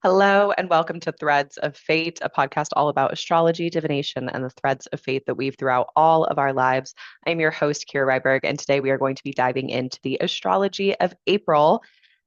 Hello, and welcome to Threads of Fate, a podcast all about astrology, divination, and the threads of fate that weave throughout all of our lives. I'm your host, Kira Ryberg, and today we are going to be diving into the astrology of April.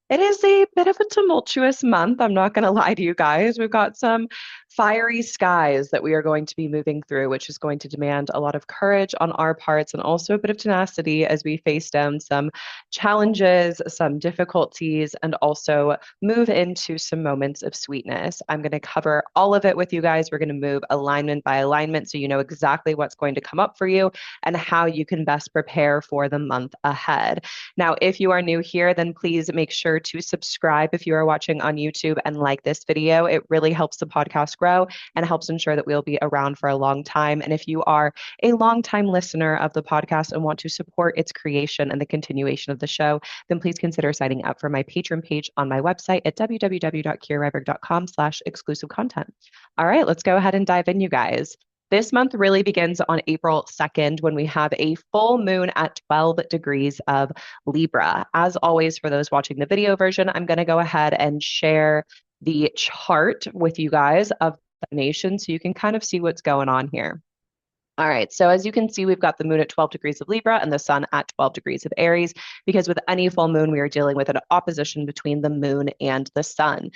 It is a bit of a tumultuous month. I'm not going to lie to you guys. We've got some fiery skies that we are going to be moving through, which is going to demand a lot of courage on our parts and also a bit of tenacity as we face down some challenges, some difficulties, and also move into some moments of sweetness. I'm going to cover all of it with you guys. We're going to move alignment by alignment so you know exactly what's going to come up for you and how you can best prepare for the month ahead. Now, if you are new here, then please make sure to subscribe if you are watching on YouTube and like this video. It really helps the podcast grow and helps ensure that we'll be around for a long time. And if you are a long-time listener of the podcast and want to support its creation and the continuation of the show, then please consider signing up for my Patreon page on my website at www.kiraryberg.com/exclusive content. All right, let's go ahead and dive in, you guys. This month really begins on April 2nd when we have a full moon at 12 degrees of Libra. As always, for those watching the video version, I'm going to go ahead and share the chart with you guys of the nation so you can kind of see what's going on here. All right, so as you can see, we've got the moon at 12 degrees of Libra and the sun at 12 degrees of Aries, because with any full moon, we are dealing with an opposition between the moon and the sun.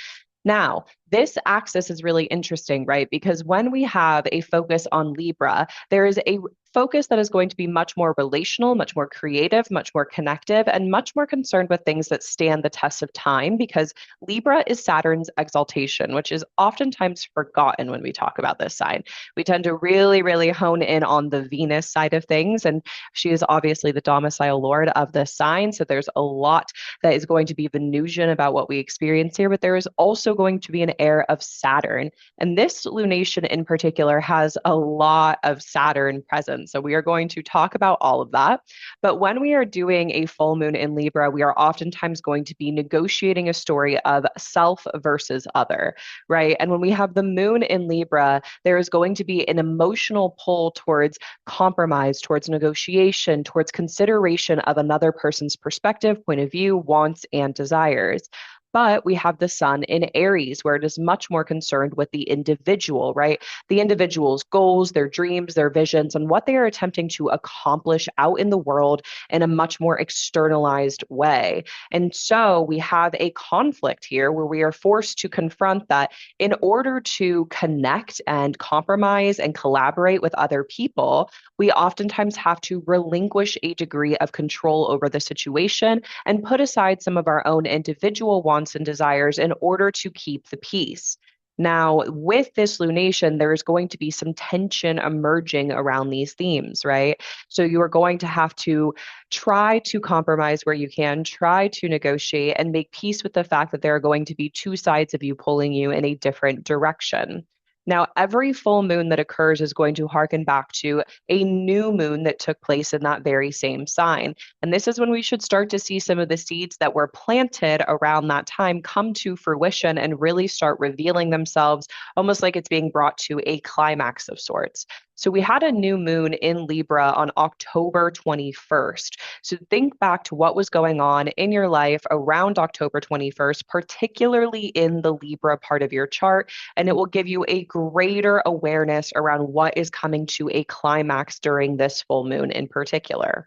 Now, this axis is really interesting, right? Because when we have a focus on Libra, there is a focus that is going to be much more relational, much more creative, much more connective, and much more concerned with things that stand the test of time because Libra is Saturn's exaltation, which is oftentimes forgotten when we talk about this sign. We tend to really, really hone in on the Venus side of things, and she is obviously the domicile lord of the sign. So there's a lot that is going to be Venusian about what we experience here, but there is also going to be an air of Saturn. And this lunation in particular has a lot of Saturn present. So we are going to talk about all of that. But when we are doing a full moon in Libra, we are oftentimes going to be negotiating a story of self versus other, right? And when we have the moon in Libra, there is going to be an emotional pull towards compromise, towards negotiation, towards consideration of another person's perspective, point of view, wants, and desires. But we have the sun in Aries, where it is much more concerned with the individual, right? The individual's goals, their dreams, their visions, and what they are attempting to accomplish out in the world in a much more externalized way. And so we have a conflict here where we are forced to confront that in order to connect and compromise and collaborate with other people, we oftentimes have to relinquish a degree of control over the situation and put aside some of our own individual wants and desires in order to keep the peace. Now, with this lunation, there is going to be some tension emerging around these themes, right? So you are going to have to try to compromise where you can, try to negotiate, and make peace with the fact that there are going to be two sides of you pulling you in a different direction. Now, every full moon that occurs is going to harken back to a new moon that took place in that very same sign. And this is when we should start to see some of the seeds that were planted around that time come to fruition and really start revealing themselves, almost like it's being brought to a climax of sorts. So we had a new moon in Libra on October 21st. So think back to what was going on in your life around October 21st, particularly in the Libra part of your chart, and it will give you a greater awareness around what is coming to a climax during this full moon in particular.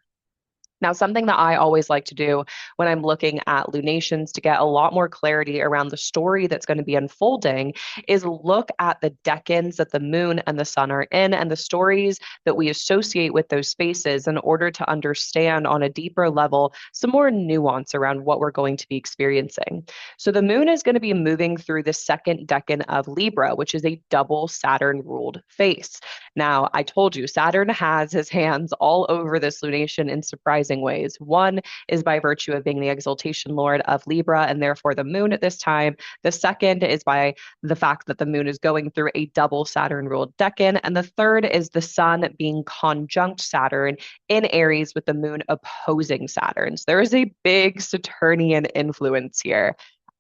Now, something that I always like to do when I'm looking at lunations to get a lot more clarity around the story that's going to be unfolding is look at the decans that the moon and the sun are in and the stories that we associate with those spaces in order to understand on a deeper level some more nuance around what we're going to be experiencing. So the moon is going to be moving through the second decan of Libra, which is a double Saturn ruled face. Now, I told you, Saturn has his hands all over this lunation in surprising ways. One is by virtue of being the exaltation lord of Libra and therefore the moon at this time. The second is by the fact that the moon is going through a double Saturn ruled decan. And the third is the sun being conjunct Saturn in Aries with the moon opposing Saturn. So there is a big Saturnian influence here.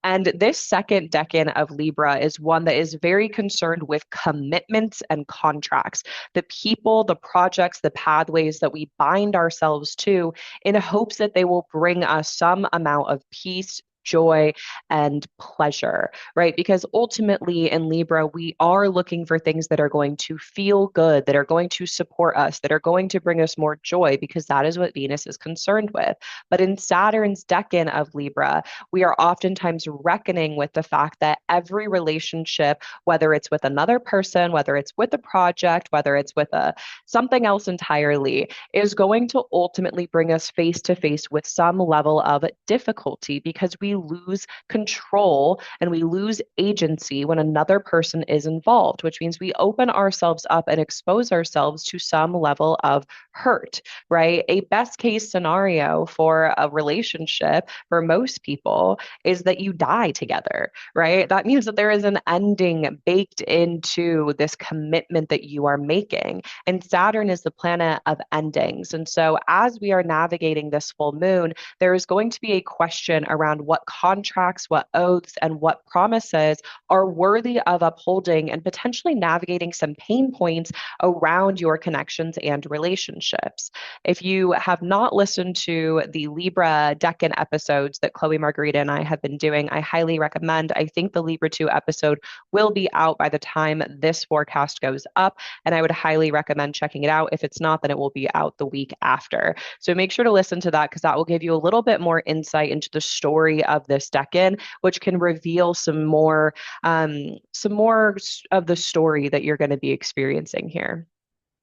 And this second decan of Libra is one that is very concerned with commitments and contracts, the people, the projects, the pathways that we bind ourselves to in hopes that they will bring us some amount of peace, joy and pleasure, right? Because ultimately in Libra, we are looking for things that are going to feel good, that are going to support us, that are going to bring us more joy, because that is what Venus is concerned with. But in Saturn's decan of Libra, we are oftentimes reckoning with the fact that every relationship, whether it's with another person, whether it's with a project, whether it's with a something else entirely, is going to ultimately bring us face to face with some level of difficulty, because we lose control and we lose agency when another person is involved, which means we open ourselves up and expose ourselves to some level of hurt, right? A best case scenario for a relationship for most people is that you die together, right? That means that there is an ending baked into this commitment that you are making. And Saturn is the planet of endings. And so, as we are navigating this full moon, there is going to be a question around what contracts, what oaths, and what promises are worthy of upholding, and potentially navigating some pain points around your connections and relationships. If you have not listened to the Libra Decan episodes that Chloe Margarita and I have been doing, I highly recommend. I think the Libra 2 episode will be out by the time this forecast goes up, and I would highly recommend checking it out. If it's not, then it will be out the week after. So make sure to listen to that, because that will give you a little bit more insight into the story of this decan, which can reveal some more of the story that you're going to be experiencing here.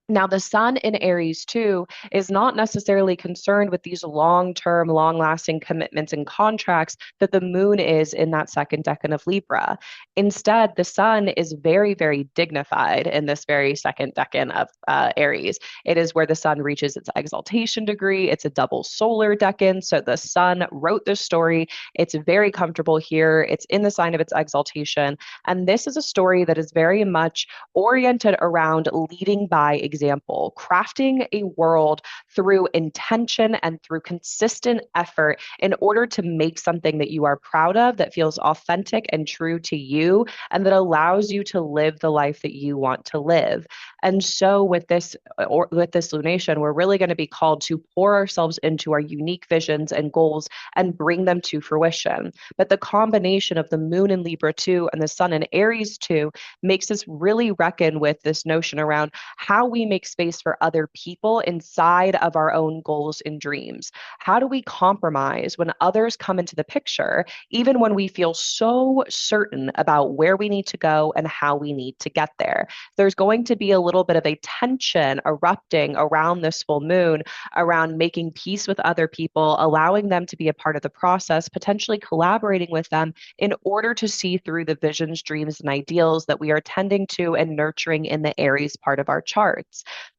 Now, the sun in Aries too is not necessarily concerned with these long term, long lasting commitments and contracts that the moon is in that second decan of Libra. Instead, the sun is very, very dignified in this very second decan of Aries. It is where the sun reaches its exaltation degree. It's a double solar decan. So the sun wrote this story. It's very comfortable here. It's in the sign of its exaltation. And this is a story that is very much oriented around leading by example, crafting a world through intention and through consistent effort in order to make something that you are proud of, that feels authentic and true to you, and that allows you to live the life that you want to live. And so with this lunation, we're really going to be called to pour ourselves into our unique visions and goals and bring them to fruition. But the combination of the moon in Libra 2 and the sun in Aries 2 makes us really reckon with this notion around how we make space for other people inside of our own goals and dreams. How do we compromise when others come into the picture, even when we feel so certain about where we need to go and how we need to get there? There's going to be a little bit of a tension erupting around this full moon, around making peace with other people, allowing them to be a part of the process, potentially collaborating with them in order to see through the visions, dreams, and ideals that we are tending to and nurturing in the Aries part of our charts.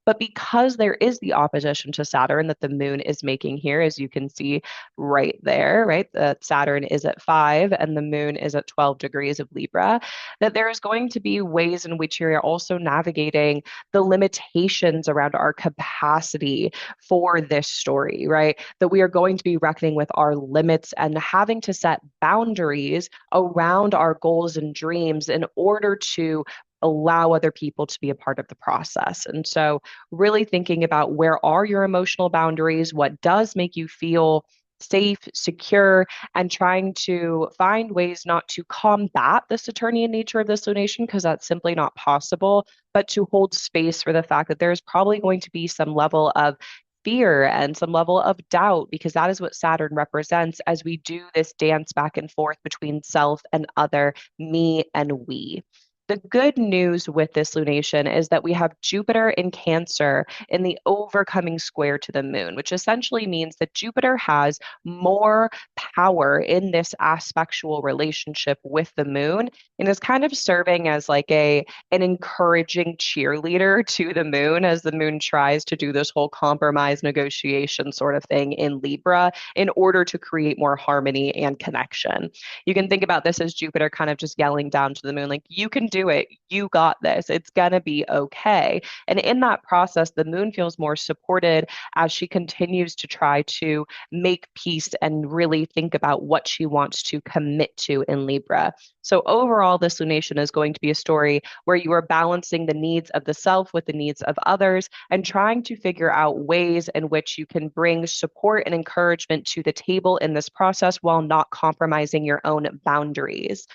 But because there is the opposition to Saturn that the moon is making here, as you can see right there, right? The Saturn is at 5 and the moon is at 12 degrees of Libra, that there is going to be ways in which you're also navigating the limitations around our capacity for this story, right? That we are going to be reckoning with our limits and having to set boundaries around our goals and dreams in order to allow other people to be a part of the process. And so, really thinking about where are your emotional boundaries, what does make you feel safe, secure, and trying to find ways not to combat the Saturnian nature of this lunation, because that's simply not possible, but to hold space for the fact that there's probably going to be some level of fear and some level of doubt, because that is what Saturn represents as we do this dance back and forth between self and other, me and we. The good news with this lunation is that we have Jupiter in Cancer in the overcoming square to the moon, which essentially means that Jupiter has more power in this aspectual relationship with the moon, and is kind of serving as like an encouraging cheerleader to the moon as the moon tries to do this whole compromise negotiation sort of thing in Libra in order to create more harmony and connection. You can think about this as Jupiter kind of just yelling down to the moon, like, you can do do it. You got this. It's going to be okay. And in that process, the moon feels more supported as she continues to try to make peace and really think about what she wants to commit to in Libra. So, overall, this lunation is going to be a story where you are balancing the needs of the self with the needs of others and trying to figure out ways in which you can bring support and encouragement to the table in this process while not compromising your own boundaries.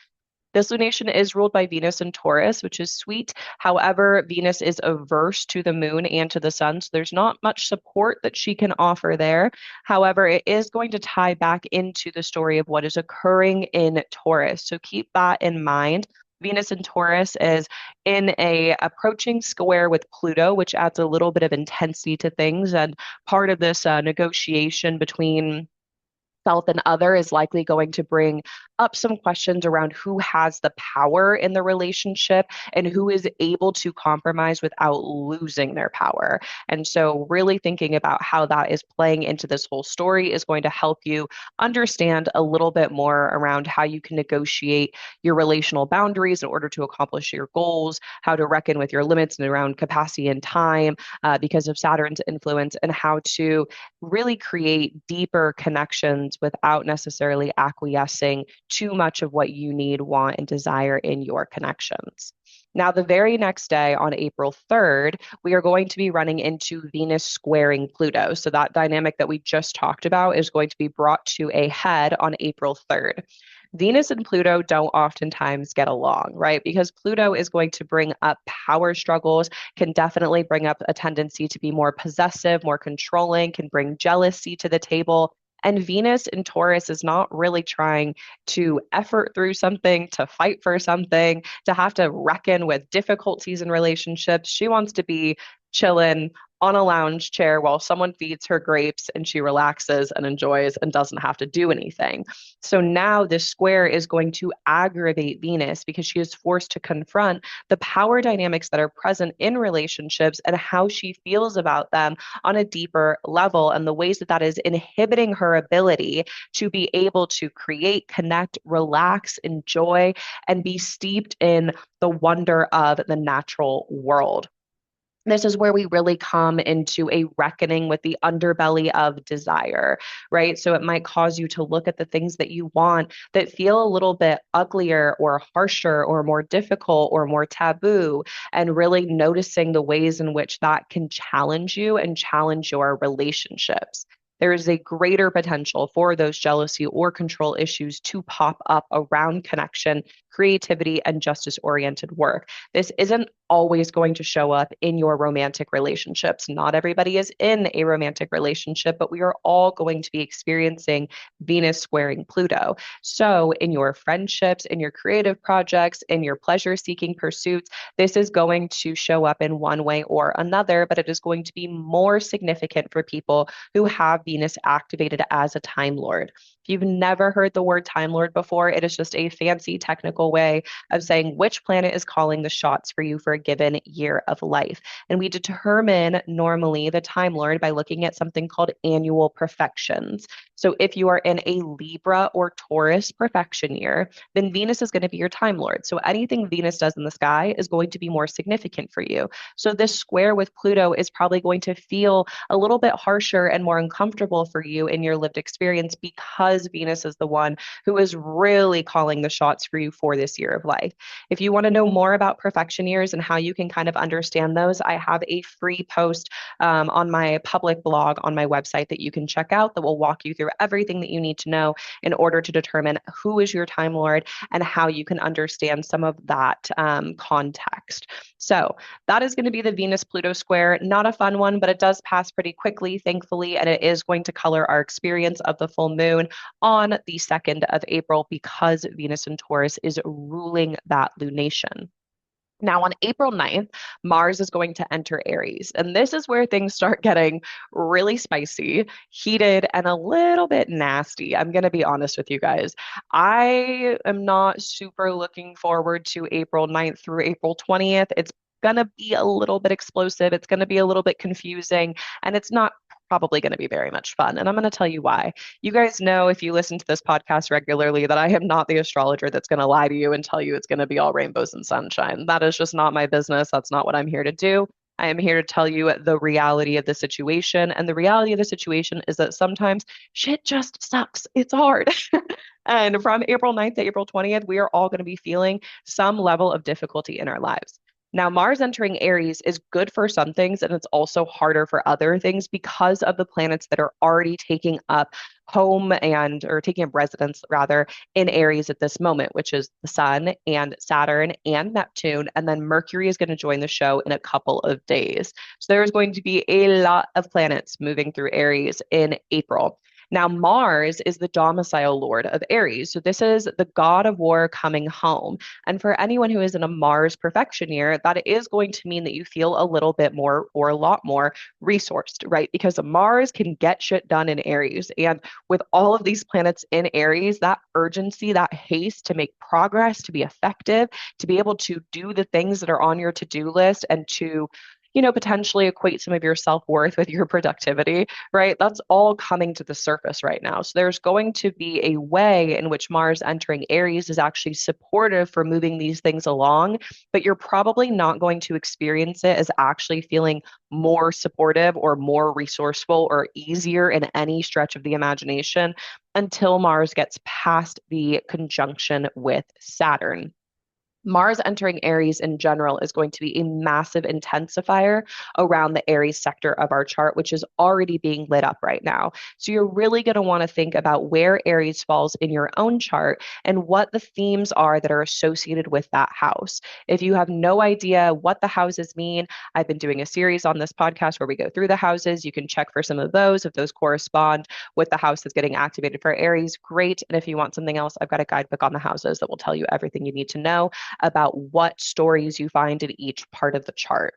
This lunation is ruled by Venus and Taurus, which is sweet. However, Venus is averse to the moon and to the sun, so there's not much support that she can offer there. However, it is going to tie back into the story of what is occurring in Taurus. So keep that in mind. Venus and Taurus is in a approaching square with Pluto, which adds a little bit of intensity to things. And part of this negotiation between self and other is likely going to bring up some questions around who has the power in the relationship and who is able to compromise without losing their power. And so, really thinking about how that is playing into this whole story is going to help you understand a little bit more around how you can negotiate your relational boundaries in order to accomplish your goals, how to reckon with your limits and around capacity and time because of Saturn's influence, and how to really create deeper connections without necessarily acquiescing too much of what you need, want, and desire in your connections. Now, the very next day on April 3rd, we are going to be running into Venus squaring Pluto. So, that dynamic that we just talked about is going to be brought to a head on April 3rd. Venus and Pluto don't oftentimes get along, right? Because Pluto is going to bring up power struggles, can definitely bring up a tendency to be more possessive, more controlling, can bring jealousy to the table. And Venus in Taurus is not really trying to effort through something, to fight for something, to have to reckon with difficulties in relationships. She wants to be chilling on a lounge chair while someone feeds her grapes and she relaxes and enjoys and doesn't have to do anything. So now this square is going to aggravate Venus because she is forced to confront the power dynamics that are present in relationships and how she feels about them on a deeper level and the ways that that is inhibiting her ability to be able to create, connect, relax, enjoy, and be steeped in the wonder of the natural world. This is where we really come into a reckoning with the underbelly of desire, right? So it might cause you to look at the things that you want that feel a little bit uglier or harsher or more difficult or more taboo, and really noticing the ways in which that can challenge you and challenge your relationships. There is a greater potential for those jealousy or control issues to pop up around connection, creativity, and justice oriented work. This isn't always going to show up in your romantic relationships. Not everybody is in a romantic relationship, but we are all going to be experiencing Venus squaring Pluto. So, in your friendships, in your creative projects, in your pleasure seeking pursuits, this is going to show up in one way or another, but it is going to be more significant for people who have Venus activated as a Time Lord. If you've never heard the word Time Lord before, it is just a fancy technical way of saying which planet is calling the shots for you for a given year of life. And we determine normally the Time Lord by looking at something called annual perfections. So if you are in a Libra or Taurus perfection year, then Venus is going to be your Time Lord. So anything Venus does in the sky is going to be more significant for you. So this square with Pluto is probably going to feel a little bit harsher and more uncomfortable for you in your lived experience because Venus is the one who is really calling the shots for you for this year of life. If you want to know more about perfection years and how you can kind of understand those, I have a free post on my public blog on my website that you can check out that will walk you through everything that you need to know in order to determine who is your Time Lord and how you can understand some of that context. So that is going to be the Venus Pluto square. Not a fun one, but it does pass pretty quickly, thankfully, and it is going to color our experience of the full moon on the 2nd of April because Venus in Taurus is ruling that lunation. Now, on April 9th, Mars is going to enter Aries. And this is where things start getting really spicy, heated, and a little bit nasty. I'm going to be honest with you guys. I am not super looking forward to April 9th through April 20th. It's going to be a little bit explosive. It's going to be a little bit confusing. And it's not probably going to be very much fun. And I'm going to tell you why. You guys know if you listen to this podcast regularly that I am not the astrologer that's going to lie to you and tell you it's going to be all rainbows and sunshine. That is just not my business. That's not what I'm here to do. I am here to tell you the reality of the situation. And the reality of the situation is that sometimes shit just sucks. It's hard. And from April 9th to April 20th, we are all going to be feeling some level of difficulty in our lives. Now, Mars entering Aries is good for some things, and it's also harder for other things because of the planets that are already taking up home and, or taking up residence rather, in Aries at this moment, which is the Sun and Saturn and Neptune. And then Mercury is going to join the show in a couple of days. So there's going to be a lot of planets moving through Aries in April. Now, Mars is the domicile lord of Aries. So, this is the god of war coming home. And for anyone who is in a Mars perfection year, that is going to mean that you feel a little bit more or a lot more resourced, right? Because Mars can get shit done in Aries. And with all of these planets in Aries, that urgency, that haste to make progress, to be effective, to be able to do the things that are on your to-do list and to potentially equate some of your self-worth with your productivity, right? That's all coming to the surface right now. So there's going to be a way in which Mars entering Aries is actually supportive for moving these things along, but you're probably not going to experience it as actually feeling more supportive or more resourceful or easier in any stretch of the imagination until Mars gets past the conjunction with Saturn. Mars entering Aries in general is going to be a massive intensifier around the Aries sector of our chart, which is already being lit up right now. So you're really going to want to think about where Aries falls in your own chart and what the themes are that are associated with that house. If you have no idea what the houses mean, I've been doing a series on this podcast where we go through the houses. You can check for some of those. If those correspond with the house that's getting activated for Aries, great. And if you want something else, I've got a guidebook on the houses that will tell you everything you need to know about what stories you find in each part of the chart.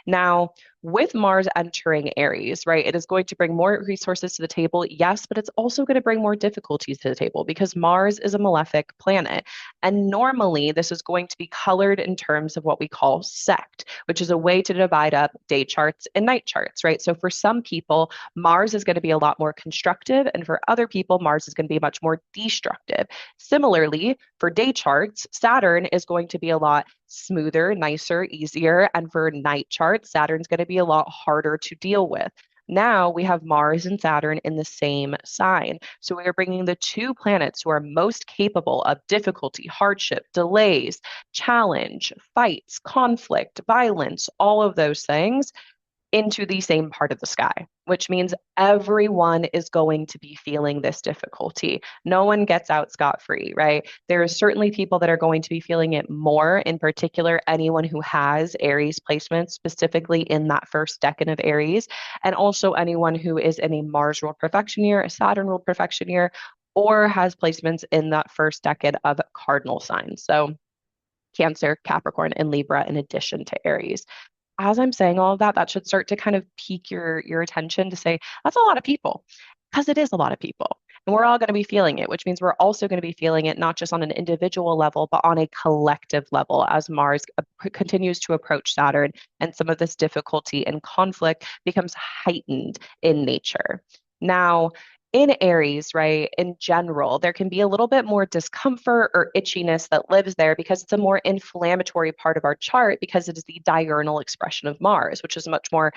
Now, with Mars entering Aries, right, it is going to bring more resources to the table, yes, but it's also going to bring more difficulties to the table because Mars is a malefic planet. And normally, this is going to be colored in terms of what we call sect, which is a way to divide up day charts and night charts, right? So for some people, Mars is going to be a lot more constructive, and for other people, Mars is going to be much more destructive. Similarly, for day charts, Saturn is going to be a lot smoother, nicer, easier. And for night charts, Saturn's going to be a lot harder to deal with. Now we have Mars and Saturn in the same sign. So we are bringing the two planets who are most capable of difficulty, hardship, delays, challenge, fights, conflict, violence, all of those things into the same part of the sky, which means everyone is going to be feeling this difficulty. No one gets out scot-free, right? There are certainly people that are going to be feeling it more, in particular, anyone who has Aries placements, specifically in that first decan of Aries, and also anyone who is in a Mars ruled perfection year, a Saturn ruled perfection year, or has placements in that first decan of cardinal signs. So Cancer, Capricorn, and Libra in addition to Aries. As I'm saying all of that, that should start to kind of pique your attention to say, that's a lot of people, because it is a lot of people. And we're all going to be feeling it, which means we're also going to be feeling it not just on an individual level, but on a collective level as Mars continues to approach Saturn and some of this difficulty and conflict becomes heightened in nature. Now, in Aries, right, in general, there can be a little bit more discomfort or itchiness that lives there because it's a more inflammatory part of our chart because it is the diurnal expression of Mars, which is much more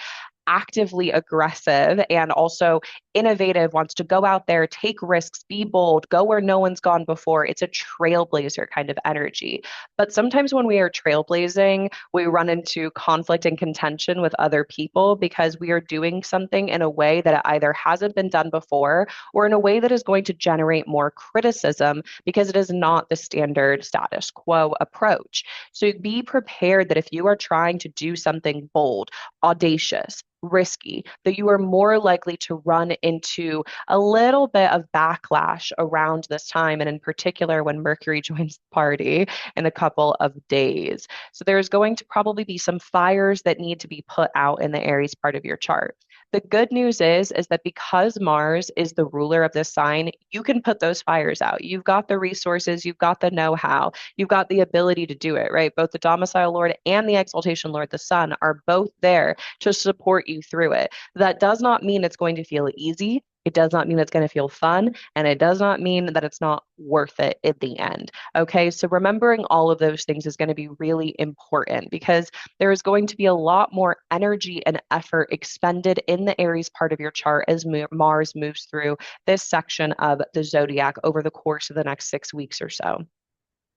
actively aggressive and also innovative, wants to go out there, take risks, be bold, go where no one's gone before. It's a trailblazer kind of energy. But sometimes when we are trailblazing, we run into conflict and contention with other people because we are doing something in a way that it either hasn't been done before or in a way that is going to generate more criticism because it is not the standard status quo approach. So be prepared that if you are trying to do something bold, audacious, risky, that you are more likely to run into a little bit of backlash around this time, and in particular when Mercury joins the party in a couple of days. So there's going to probably be some fires that need to be put out in the Aries part of your chart. The good news is that because Mars is the ruler of this sign, you can put those fires out. You've got the resources, you've got the know-how, you've got the ability to do it, right? Both the domicile lord and the exaltation lord, the sun, are both there to support you through it. That does not mean it's going to feel easy. It does not mean it's going to feel fun, and it does not mean that it's not worth it in the end. Okay, so remembering all of those things is going to be really important because there is going to be a lot more energy and effort expended in the Aries part of your chart as Mars moves through this section of the zodiac over the course of the next 6 weeks or so.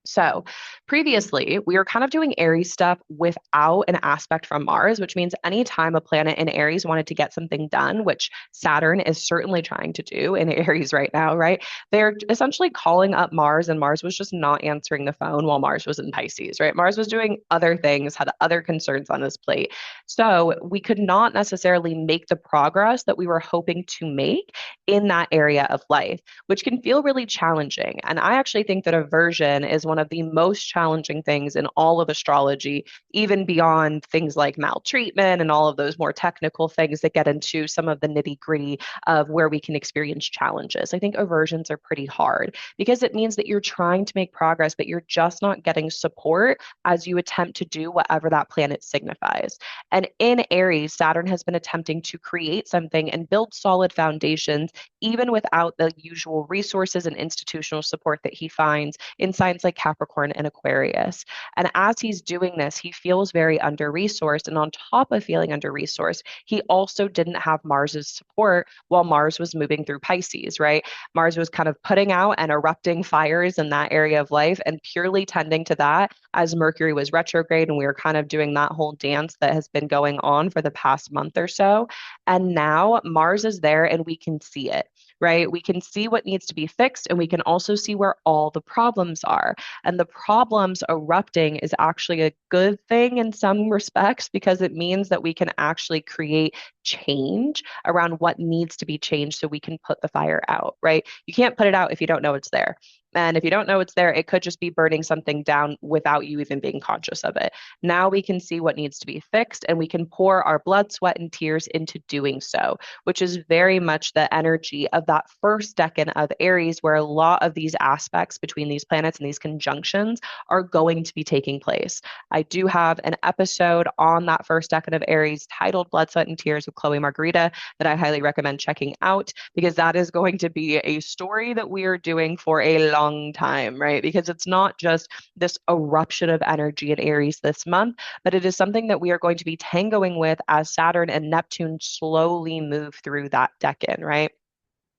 So previously, we were kind of doing Aries stuff without an aspect from Mars, which means anytime a planet in Aries wanted to get something done, which Saturn is certainly trying to do in Aries right now, right? They're essentially calling up Mars, and Mars was just not answering the phone while Mars was in Pisces, right? Mars was doing other things, had other concerns on his plate. So we could not necessarily make the progress that we were hoping to make in that area of life, which can feel really challenging. And I actually think that aversion is one of the most challenging things in all of astrology, even beyond things like maltreatment and all of those more technical things that get into some of the nitty gritty of where we can experience challenges. I think aversions are pretty hard because it means that you're trying to make progress, but you're just not getting support as you attempt to do whatever that planet signifies. And in Aries, Saturn has been attempting to create something and build solid foundations even without the usual resources and institutional support that he finds in signs like Capricorn and Aquarius. And as he's doing this, he feels very under resourced. And on top of feeling under resourced, he also didn't have Mars's support while Mars was moving through Pisces, right? Mars was kind of putting out and erupting fires in that area of life and purely tending to that as Mercury was retrograde. And we were kind of doing that whole dance that has been going on for the past month or so. And now Mars is there and we can see it, right? We can see what needs to be fixed and we can also see where all the problems are. And the problems erupting is actually a good thing in some respects because it means that we can actually create change around what needs to be changed so we can put the fire out, right? You can't put it out if you don't know it's there. And if you don't know it's there, it could just be burning something down without you even being conscious of it. Now we can see what needs to be fixed and we can pour our blood, sweat, and tears into doing so, which is very much the energy of that first decan of Aries, where a lot of these aspects between these planets and these conjunctions are going to be taking place. I do have an episode on that first decan of Aries titled Blood, Sweat, and Tears with Chloe Margarita that I highly recommend checking out because that is going to be a story that we are doing for a long time, right? Because it's not just this eruption of energy in Aries this month, but it is something that we are going to be tangoing with as Saturn and Neptune slowly move through that decan, right?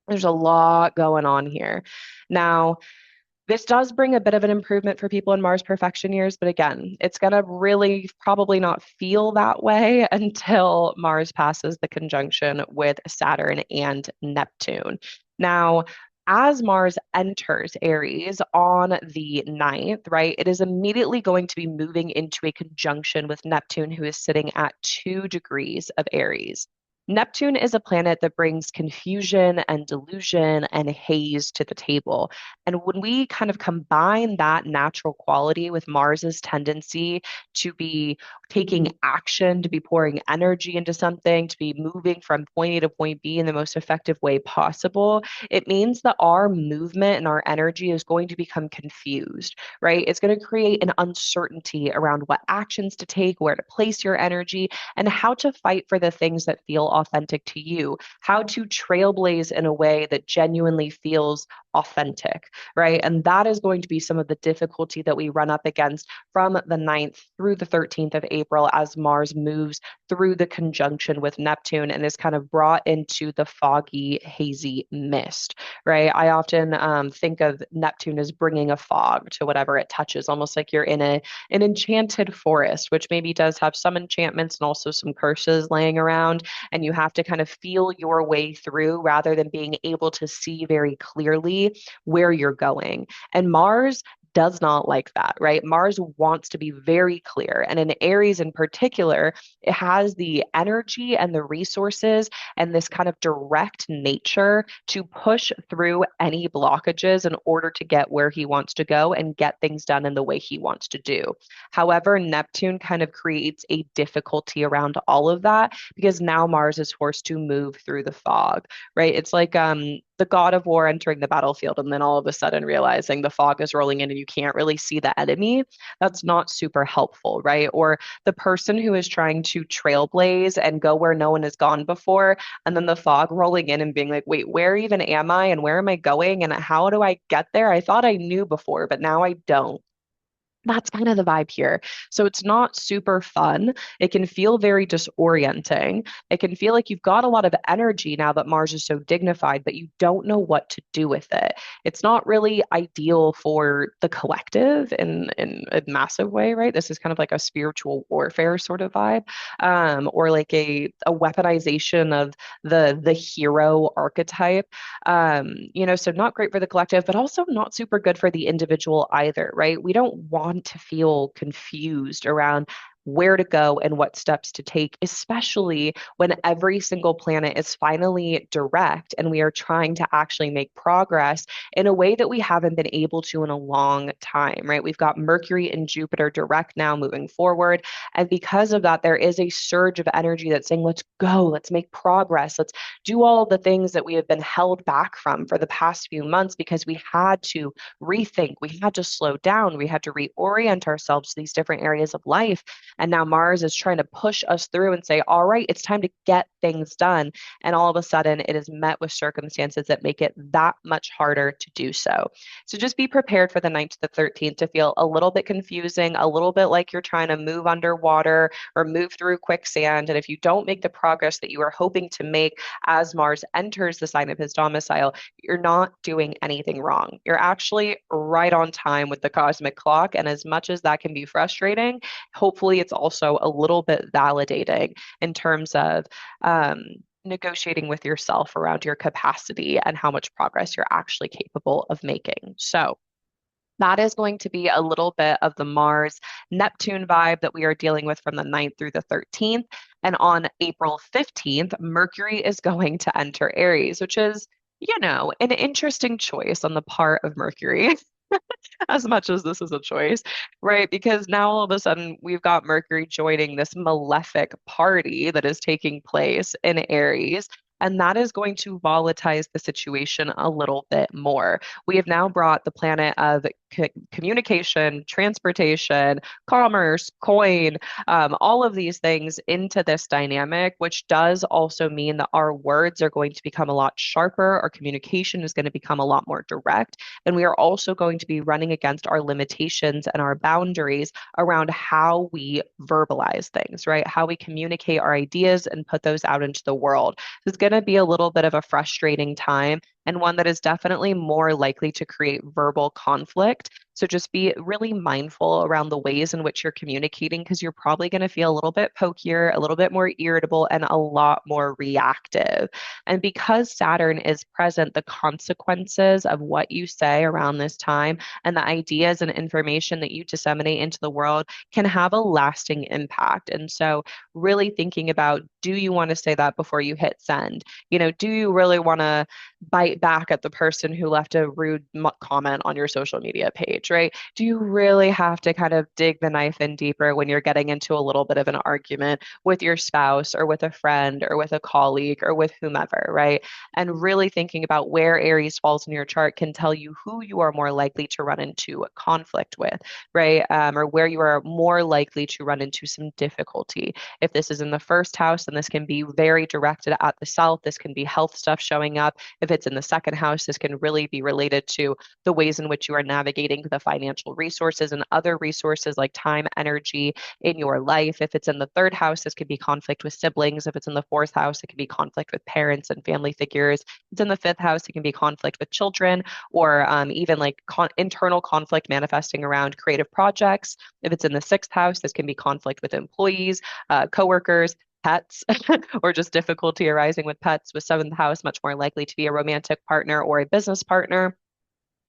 There's a lot going on here. Now, this does bring a bit of an improvement for people in Mars perfection years, but again, it's going to really probably not feel that way until Mars passes the conjunction with Saturn and Neptune. Now, as Mars enters Aries on the 9th, right, it is immediately going to be moving into a conjunction with Neptune, who is sitting at 2 degrees of Aries. Neptune is a planet that brings confusion and delusion and haze to the table. And when we kind of combine that natural quality with Mars's tendency to be taking action, to be pouring energy into something, to be moving from point A to point B in the most effective way possible, it means that our movement and our energy is going to become confused, right? It's going to create an uncertainty around what actions to take, where to place your energy, and how to fight for the things that feel authentic to you, how to trailblaze in a way that genuinely feels authentic, right? And that is going to be some of the difficulty that we run up against from the 9th through the 13th of April as Mars moves through the conjunction with Neptune and is kind of brought into the foggy, hazy mist, right? I often think of Neptune as bringing a fog to whatever it touches, almost like you're in an enchanted forest, which maybe does have some enchantments and also some curses laying around. And you have to kind of feel your way through rather than being able to see very clearly where you're going. And Mars does not like that, right? Mars wants to be very clear. And in Aries in particular, it has the energy and the resources and this kind of direct nature to push through any blockages in order to get where he wants to go and get things done in the way he wants to do. However, Neptune kind of creates a difficulty around all of that because now Mars is forced to move through the fog, right? It's like the god of war entering the battlefield and then all of a sudden realizing the fog is rolling in and you can't really see the enemy. That's not super helpful, right? Or the person who is trying to trailblaze and go where no one has gone before, and then the fog rolling in and being like, wait, where even am I and where am I going and how do I get there? I thought I knew before, but now I don't. That's kind of the vibe here. So it's not super fun. It can feel very disorienting. It can feel like you've got a lot of energy now that Mars is so dignified, but you don't know what to do with it. It's not really ideal for the collective in a massive way, right? This is kind of like a spiritual warfare sort of vibe, or like a weaponization of the hero archetype. So not great for the collective, but also not super good for the individual either, right? We don't want to feel confused around where to go and what steps to take, especially when every single planet is finally direct and we are trying to actually make progress in a way that we haven't been able to in a long time, right? We've got Mercury and Jupiter direct now moving forward. And because of that, there is a surge of energy that's saying, let's go, let's make progress, let's do all the things that we have been held back from for the past few months because we had to rethink, we had to slow down, we had to reorient ourselves to these different areas of life. And now Mars is trying to push us through and say, all right, it's time to get things done. And all of a sudden, it is met with circumstances that make it that much harder to do so. So just be prepared for the 9th to the 13th to feel a little bit confusing, a little bit like you're trying to move underwater or move through quicksand. And if you don't make the progress that you are hoping to make as Mars enters the sign of his domicile, you're not doing anything wrong. You're actually right on time with the cosmic clock. And as much as that can be frustrating, hopefully it's also a little bit validating in terms of negotiating with yourself around your capacity and how much progress you're actually capable of making. So, that is going to be a little bit of the Mars Neptune vibe that we are dealing with from the 9th through the 13th. And on April 15th, Mercury is going to enter Aries, which is, an interesting choice on the part of Mercury. As much as this is a choice, right? Because now all of a sudden we've got Mercury joining this malefic party that is taking place in Aries. And that is going to volatilize the situation a little bit more. We have now brought the planet of communication, transportation, commerce, coin, all of these things into this dynamic, which does also mean that our words are going to become a lot sharper. Our communication is going to become a lot more direct. And we are also going to be running against our limitations and our boundaries around how we verbalize things, right? How we communicate our ideas and put those out into the world. It's going to be a little bit of a frustrating time and one that is definitely more likely to create verbal conflict. So just be really mindful around the ways in which you're communicating because you're probably going to feel a little bit pokier, a little bit more irritable, and a lot more reactive. And because Saturn is present, the consequences of what you say around this time and the ideas and information that you disseminate into the world can have a lasting impact. And so, really thinking about, do you want to say that before you hit send? Do you really want to bite back at the person who left a rude comment on your social media page, right? Do you really have to kind of dig the knife in deeper when you're getting into a little bit of an argument with your spouse or with a friend or with a colleague or with whomever, right? And really thinking about where Aries falls in your chart can tell you who you are more likely to run into conflict with, right? Or where you are more likely to run into some difficulty. If this is in the first house, then this can be very directed at the self. This can be health stuff showing up. If it's in the second house, this can really be related to the ways in which you are navigating the financial resources and other resources like time, energy in your life. If it's in the third house, this could be conflict with siblings. If it's in the fourth house, it can be conflict with parents and family figures. If it's in the fifth house, it can be conflict with children or even like internal conflict manifesting around creative projects. If it's in the sixth house, this can be conflict with employees, coworkers, pets, or just difficulty arising with pets. With seventh house, much more likely to be a romantic partner or a business partner.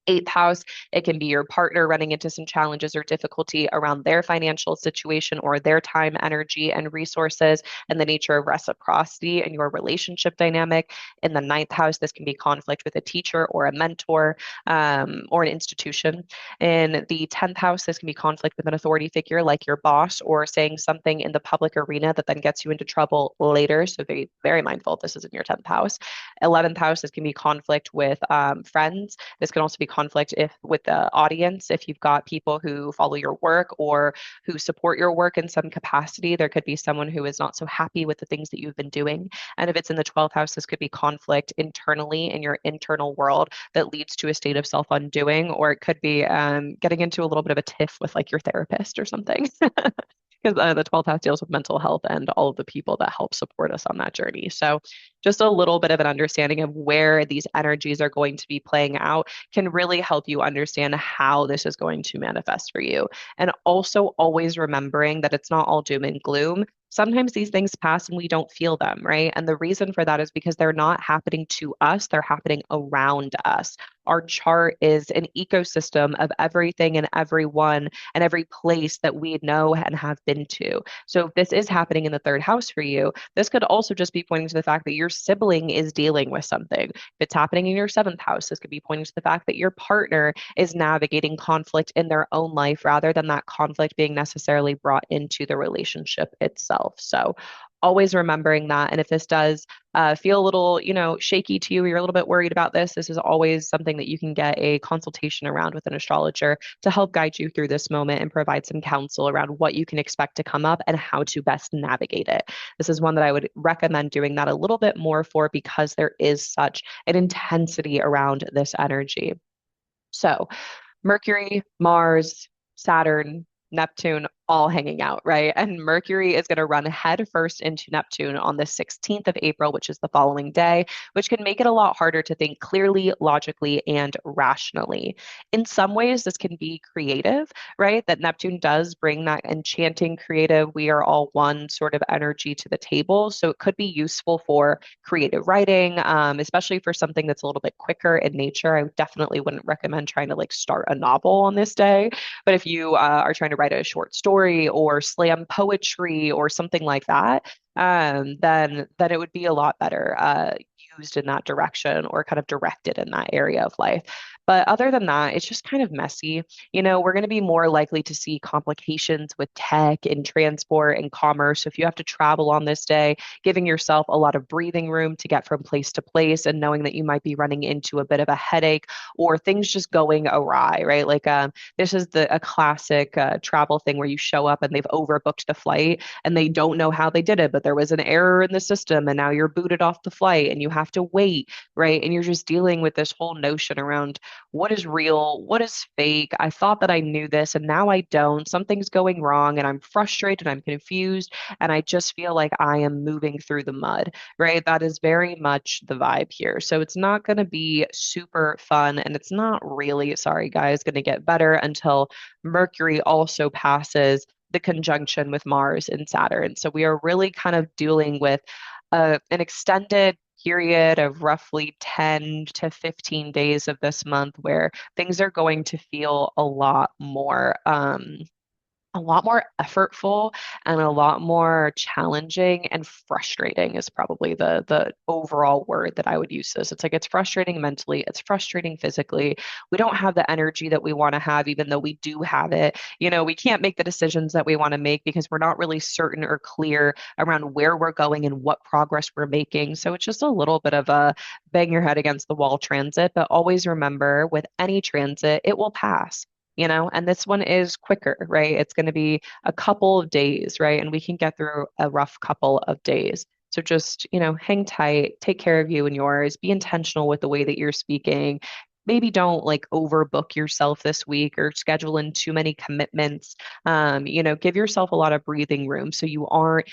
Eighth house, it can be your partner running into some challenges or difficulty around their financial situation or their time, energy, and resources, and the nature of reciprocity and your relationship dynamic. In the ninth house, this can be conflict with a teacher or a mentor, or an institution. In the 10th house, this can be conflict with an authority figure like your boss or saying something in the public arena that then gets you into trouble later. So be very mindful if this is in your 10th house. 11th house, this can be conflict with friends. This can also be conflict if with the audience, if you've got people who follow your work or who support your work in some capacity, there could be someone who is not so happy with the things that you've been doing. And if it's in the 12th house, this could be conflict internally in your internal world that leads to a state of self-undoing, or it could be getting into a little bit of a tiff with like your therapist or something. Because the 12th house deals with mental health and all of the people that help support us on that journey. So, just a little bit of an understanding of where these energies are going to be playing out can really help you understand how this is going to manifest for you. And also, always remembering that it's not all doom and gloom. Sometimes these things pass and we don't feel them, right? And the reason for that is because they're not happening to us, they're happening around us. Our chart is an ecosystem of everything and everyone and every place that we know and have been to. So if this is happening in the third house for you, this could also just be pointing to the fact that your sibling is dealing with something. If it's happening in your seventh house, this could be pointing to the fact that your partner is navigating conflict in their own life rather than that conflict being necessarily brought into the relationship itself. So always remembering that. And if this does feel a little, shaky to you, or you're a little bit worried about this is always something that you can get a consultation around with an astrologer to help guide you through this moment and provide some counsel around what you can expect to come up and how to best navigate it. This is one that I would recommend doing that a little bit more for because there is such an intensity around this energy. So, Mercury, Mars, Saturn, Neptune, all hanging out, right? And Mercury is going to run head first into Neptune on the 16th of April, which is the following day, which can make it a lot harder to think clearly, logically, and rationally. In some ways, this can be creative, right? That Neptune does bring that enchanting, creative, we are all one sort of energy to the table. So it could be useful for creative writing, especially for something that's a little bit quicker in nature. I definitely wouldn't recommend trying to like start a novel on this day. But if you are trying to write a short story or slam poetry or something like that, then it would be a lot better used in that direction or kind of directed in that area of life. But other than that, it's just kind of messy. We're going to be more likely to see complications with tech and transport and commerce. So if you have to travel on this day, giving yourself a lot of breathing room to get from place to place and knowing that you might be running into a bit of a headache or things just going awry, right? Like this is a classic travel thing where you show up and they've overbooked the flight and they don't know how they did it, but there was an error in the system and now you're booted off the flight and you have to wait, right? And you're just dealing with this whole notion around what is real, what is fake. I thought that I knew this and now I don't. Something's going wrong and I'm frustrated, I'm confused, and I just feel like I am moving through the mud, right? That is very much the vibe here. So it's not going to be super fun and it's not really, sorry guys, going to get better until Mercury also passes the conjunction with Mars and Saturn. So we are really kind of dealing with an extended period of roughly 10 to 15 days of this month where things are going to feel a lot more effortful and a lot more challenging and frustrating is probably the overall word that I would use this. It's like it's frustrating mentally, it's frustrating physically. We don't have the energy that we want to have, even though we do have it. We can't make the decisions that we want to make because we're not really certain or clear around where we're going and what progress we're making. So it's just a little bit of a bang your head against the wall transit, but always remember with any transit, it will pass. And this one is quicker, right? It's going to be a couple of days, right? And we can get through a rough couple of days. So just, hang tight, take care of you and yours, be intentional with the way that you're speaking. Maybe don't like overbook yourself this week or schedule in too many commitments. Give yourself a lot of breathing room so you aren't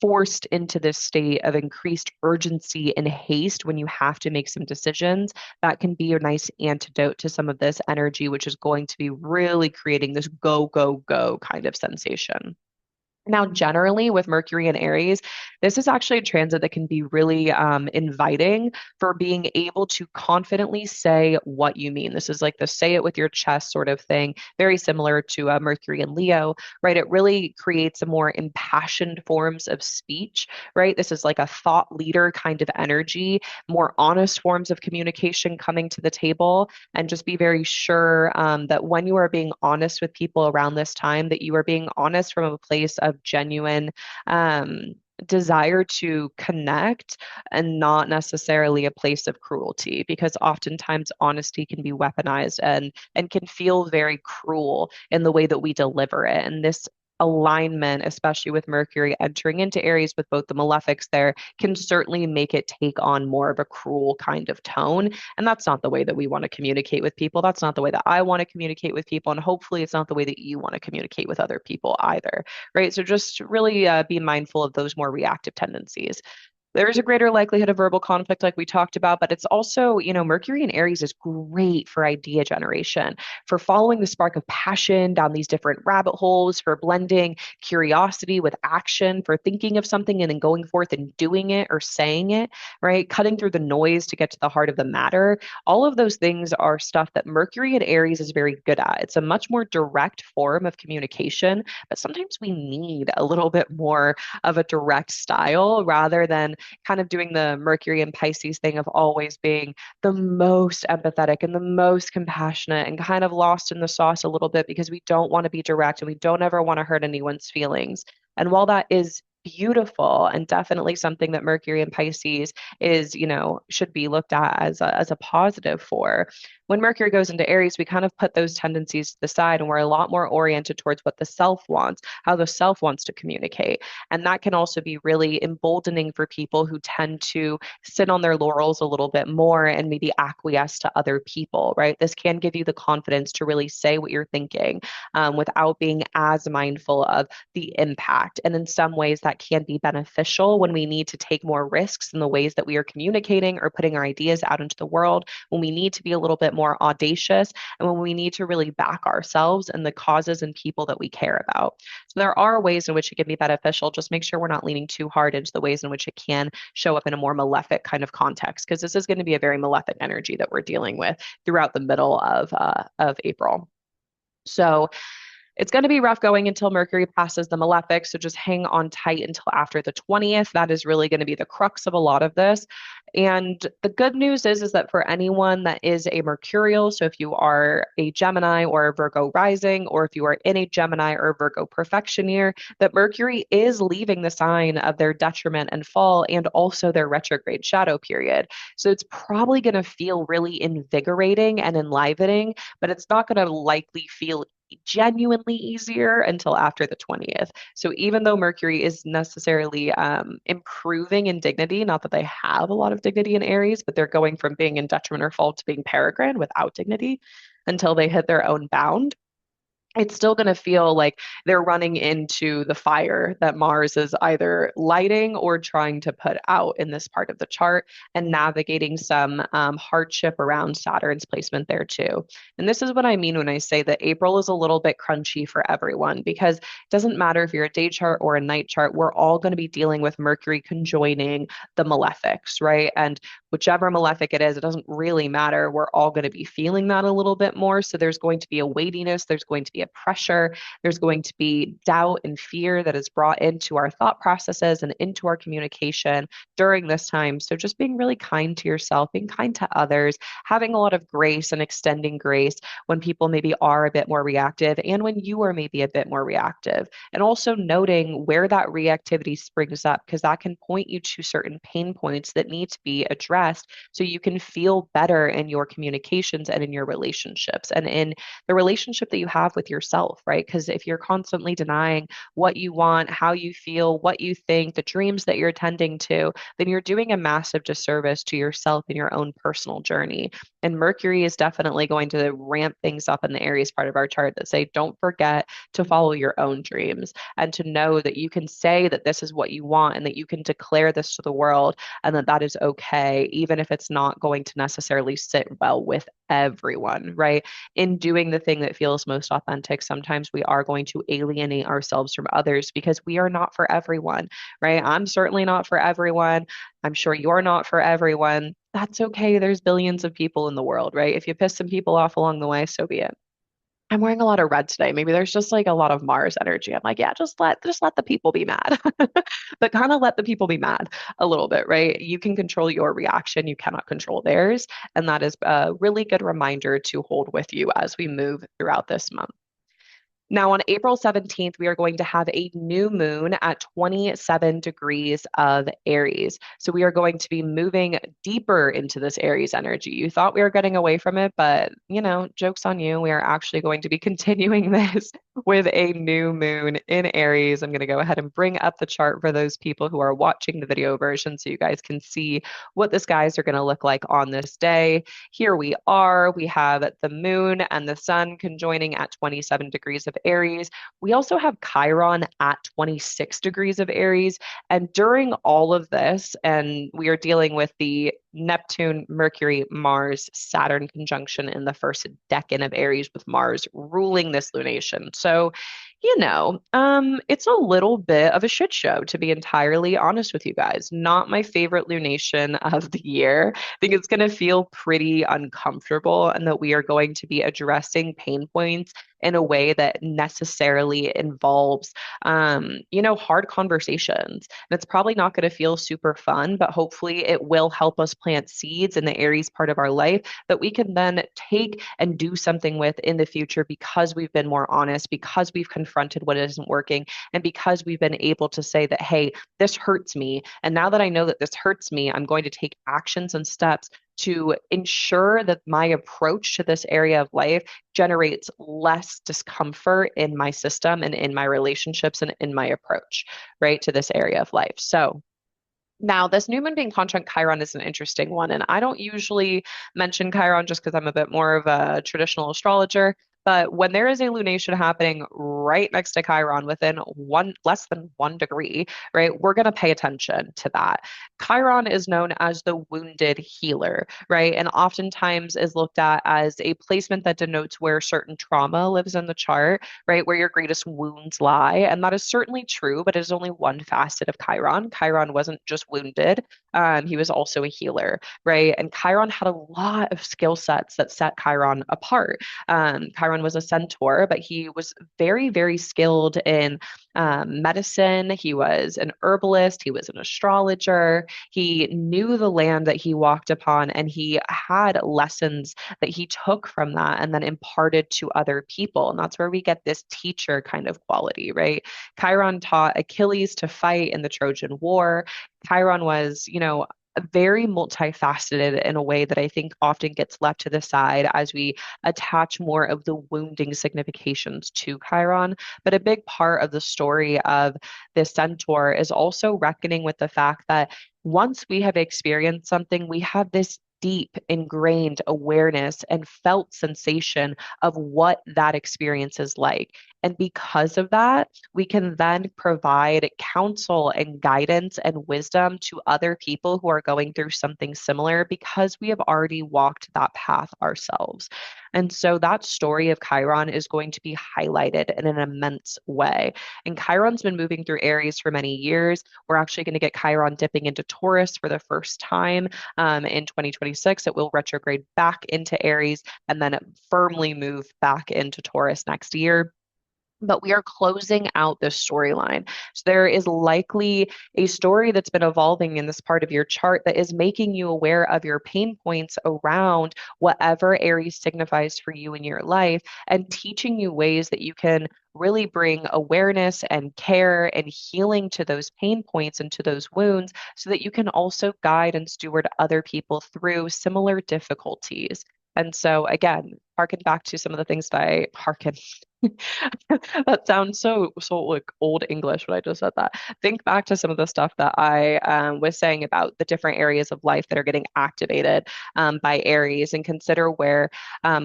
forced into this state of increased urgency and haste when you have to make some decisions. That can be a nice antidote to some of this energy, which is going to be really creating this go, go, go kind of sensation. Now, generally with Mercury and Aries, this is actually a transit that can be really inviting for being able to confidently say what you mean. This is like the say it with your chest sort of thing, very similar to Mercury and Leo, right? It really creates a more impassioned forms of speech, right? This is like a thought leader kind of energy, more honest forms of communication coming to the table, and just be very sure that when you are being honest with people around this time, that you are being honest from a place of genuine um, desire to connect and not necessarily a place of cruelty, because oftentimes honesty can be weaponized and can feel very cruel in the way that we deliver it. And this alignment, especially with Mercury entering into Aries with both the malefics there, can certainly make it take on more of a cruel kind of tone. And that's not the way that we want to communicate with people. That's not the way that I want to communicate with people. And hopefully, it's not the way that you want to communicate with other people either. Right. So just really be mindful of those more reactive tendencies. There is a greater likelihood of verbal conflict, like we talked about, but it's also, Mercury in Aries is great for idea generation, for following the spark of passion down these different rabbit holes, for blending curiosity with action, for thinking of something and then going forth and doing it or saying it, right? Cutting through the noise to get to the heart of the matter. All of those things are stuff that Mercury in Aries is very good at. It's a much more direct form of communication, but sometimes we need a little bit more of a direct style rather than kind of doing the Mercury and Pisces thing of always being the most empathetic and the most compassionate and kind of lost in the sauce a little bit because we don't want to be direct and we don't ever want to hurt anyone's feelings. And while that is beautiful and definitely something that Mercury and Pisces is, should be looked at as a positive for. When Mercury goes into Aries, we kind of put those tendencies to the side and we're a lot more oriented towards what the self wants, how the self wants to communicate. And that can also be really emboldening for people who tend to sit on their laurels a little bit more and maybe acquiesce to other people, right? This can give you the confidence to really say what you're thinking without being as mindful of the impact. And in some ways, that can be beneficial when we need to take more risks in the ways that we are communicating or putting our ideas out into the world, when we need to be a little bit more audacious, and when we need to really back ourselves and the causes and people that we care about. So there are ways in which it can be beneficial. Just make sure we're not leaning too hard into the ways in which it can show up in a more malefic kind of context, because this is going to be a very malefic energy that we're dealing with throughout the middle of April. So it's going to be rough going until Mercury passes the malefic. So just hang on tight until after the 20th. That is really going to be the crux of a lot of this. And the good news is that for anyone that is a Mercurial, so if you are a Gemini or a Virgo rising, or if you are in a Gemini or Virgo perfection year, that Mercury is leaving the sign of their detriment and fall and also their retrograde shadow period. So it's probably going to feel really invigorating and enlivening, but it's not going to likely feel genuinely easier until after the 20th. So even though Mercury is necessarily improving in dignity, not that they have a lot of dignity in Aries, but they're going from being in detriment or fault to being peregrine without dignity until they hit their own bound, it's still going to feel like they're running into the fire that Mars is either lighting or trying to put out in this part of the chart, and navigating some hardship around Saturn's placement there too. And this is what I mean when I say that April is a little bit crunchy for everyone, because it doesn't matter if you're a day chart or a night chart, we're all going to be dealing with Mercury conjoining the malefics, right? And whichever malefic it is, it doesn't really matter. We're all going to be feeling that a little bit more. So there's going to be a weightiness, there's going to be a pressure, there's going to be doubt and fear that is brought into our thought processes and into our communication during this time. So just being really kind to yourself, being kind to others, having a lot of grace and extending grace when people maybe are a bit more reactive and when you are maybe a bit more reactive. And also noting where that reactivity springs up, because that can point you to certain pain points that need to be addressed so you can feel better in your communications and in your relationships and in the relationship that you have with yourself, right? Because if you're constantly denying what you want, how you feel, what you think, the dreams that you're tending to, then you're doing a massive disservice to yourself and your own personal journey. And Mercury is definitely going to ramp things up in the Aries part of our chart that say, don't forget to follow your own dreams and to know that you can say that this is what you want and that you can declare this to the world and that that is okay, even if it's not going to necessarily sit well with everyone, right? In doing the thing that feels most authentic, sometimes we are going to alienate ourselves from others because we are not for everyone, right? I'm certainly not for everyone. I'm sure you're not for everyone. That's okay. There's billions of people in the world, right? If you piss some people off along the way, so be it. I'm wearing a lot of red today. Maybe there's just like a lot of Mars energy. I'm like, yeah, just let the people be mad. But kind of let the people be mad a little bit, right? You can control your reaction, you cannot control theirs, and that is a really good reminder to hold with you as we move throughout this month. Now, on April 17th, we are going to have a new moon at 27 degrees of Aries. So we are going to be moving deeper into this Aries energy. You thought we were getting away from it, but joke's on you. We are actually going to be continuing this with a new moon in Aries. I'm going to go ahead and bring up the chart for those people who are watching the video version so you guys can see what the skies are going to look like on this day. Here we are. We have the moon and the sun conjoining at 27 degrees of Aries. We also have Chiron at 26 degrees of Aries. And during all of this, and we are dealing with the Neptune, Mercury, Mars, Saturn conjunction in the first decan of Aries with Mars ruling this lunation. So, it's a little bit of a shit show, to be entirely honest with you guys. Not my favorite lunation of the year. I think it's going to feel pretty uncomfortable and that we are going to be addressing pain points in a way that necessarily involves, hard conversations. And it's probably not going to feel super fun, but hopefully it will help us plant seeds in the Aries part of our life that we can then take and do something with in the future because we've been more honest, because we've confronted what isn't working, and because we've been able to say that, hey, this hurts me. And now that I know that this hurts me, I'm going to take actions and steps to ensure that my approach to this area of life generates less discomfort in my system and in my relationships and in my approach, right, to this area of life. So, now, this new moon being conjunct Chiron is an interesting one, and I don't usually mention Chiron just because I'm a bit more of a traditional astrologer. But when there is a lunation happening right next to Chiron within less than 1 degree, right, we're going to pay attention to that. Chiron is known as the wounded healer, right, and oftentimes is looked at as a placement that denotes where certain trauma lives in the chart, right, where your greatest wounds lie. And that is certainly true, but it is only one facet of Chiron. Chiron wasn't just wounded, he was also a healer, right? And Chiron had a lot of skill sets that set Chiron apart. Chiron was a centaur, but he was very, very skilled in medicine. He was an herbalist, he was an astrologer, he knew the land that he walked upon, and he had lessons that he took from that and then imparted to other people. And that's where we get this teacher kind of quality, right? Chiron taught Achilles to fight in the Trojan War. Chiron was, very multifaceted in a way that I think often gets left to the side as we attach more of the wounding significations to Chiron. But a big part of the story of this centaur is also reckoning with the fact that once we have experienced something, we have this deep ingrained awareness and felt sensation of what that experience is like. And because of that, we can then provide counsel and guidance and wisdom to other people who are going through something similar because we have already walked that path ourselves. And so that story of Chiron is going to be highlighted in an immense way. And Chiron's been moving through Aries for many years. We're actually going to get Chiron dipping into Taurus for the first time in 2026. It will retrograde back into Aries and then firmly move back into Taurus next year. But we are closing out this storyline. So there is likely a story that's been evolving in this part of your chart that is making you aware of your pain points around whatever Aries signifies for you in your life and teaching you ways that you can really bring awareness and care and healing to those pain points and to those wounds so that you can also guide and steward other people through similar difficulties. And so, again, harken back to some of the things that I hearken. That sounds so like old English when I just said that. Think back to some of the stuff that I was saying about the different areas of life that are getting activated by Aries, and consider where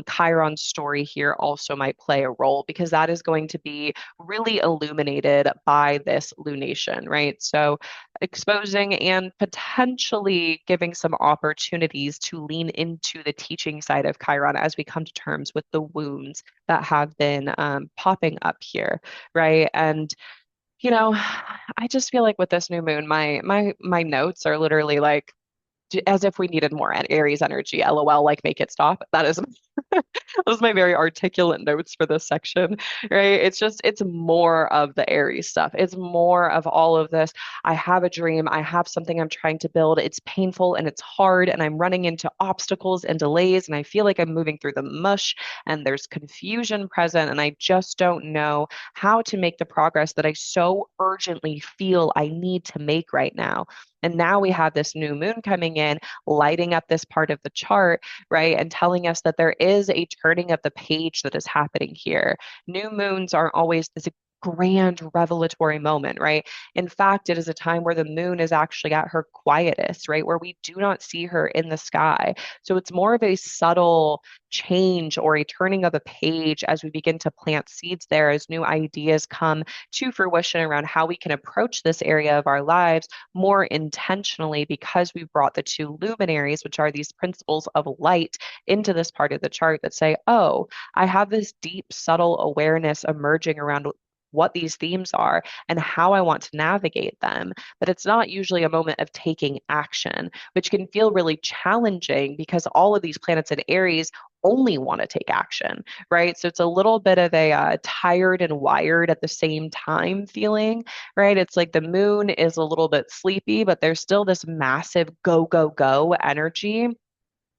Chiron's story here also might play a role, because that is going to be really illuminated by this lunation, right? So exposing and potentially giving some opportunities to lean into the teaching side of Chiron as we come to terms with the wounds that have been popping up here, right? And I just feel like with this new moon, my notes are literally like as if we needed more Aries energy. LOL, like make it stop. That is those are my very articulate notes for this section, right? It's more of the Aries stuff. It's more of all of this. I have a dream. I have something I'm trying to build. It's painful and it's hard, and I'm running into obstacles and delays, and I feel like I'm moving through the mush, and there's confusion present, and I just don't know how to make the progress that I so urgently feel I need to make right now. And now we have this new moon coming in, lighting up this part of the chart, right? And telling us that there is a turning of the page that is happening here. New moons aren't always this grand revelatory moment, right? In fact, it is a time where the moon is actually at her quietest, right? Where we do not see her in the sky. So it's more of a subtle change or a turning of a page as we begin to plant seeds there, as new ideas come to fruition around how we can approach this area of our lives more intentionally, because we've brought the two luminaries, which are these principles of light, into this part of the chart that say, oh, I have this deep, subtle awareness emerging around what these themes are and how I want to navigate them. But it's not usually a moment of taking action, which can feel really challenging because all of these planets in Aries only want to take action, right? So it's a little bit of a tired and wired at the same time feeling, right? It's like the moon is a little bit sleepy, but there's still this massive go, go, go energy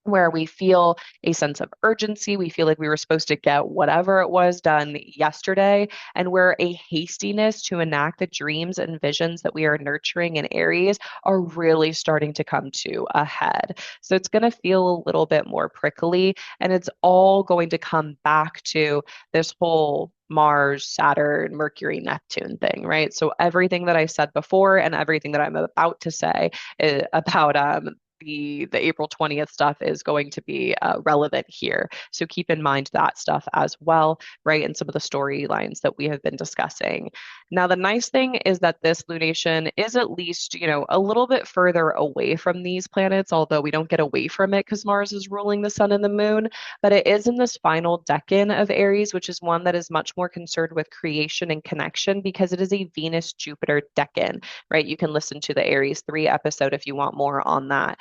where we feel a sense of urgency. We feel like we were supposed to get whatever it was done yesterday, and where a hastiness to enact the dreams and visions that we are nurturing in Aries are really starting to come to a head. So it's going to feel a little bit more prickly, and it's all going to come back to this whole Mars, Saturn, Mercury, Neptune thing, right? So everything that I said before and everything that I'm about to say about the April 20th stuff is going to be relevant here. So keep in mind that stuff as well, right? And some of the storylines that we have been discussing. Now, the nice thing is that this lunation is at least, a little bit further away from these planets, although we don't get away from it because Mars is ruling the sun and the moon. But it is in this final decan of Aries, which is one that is much more concerned with creation and connection because it is a Venus Jupiter decan, right? You can listen to the Aries 3 episode if you want more on that.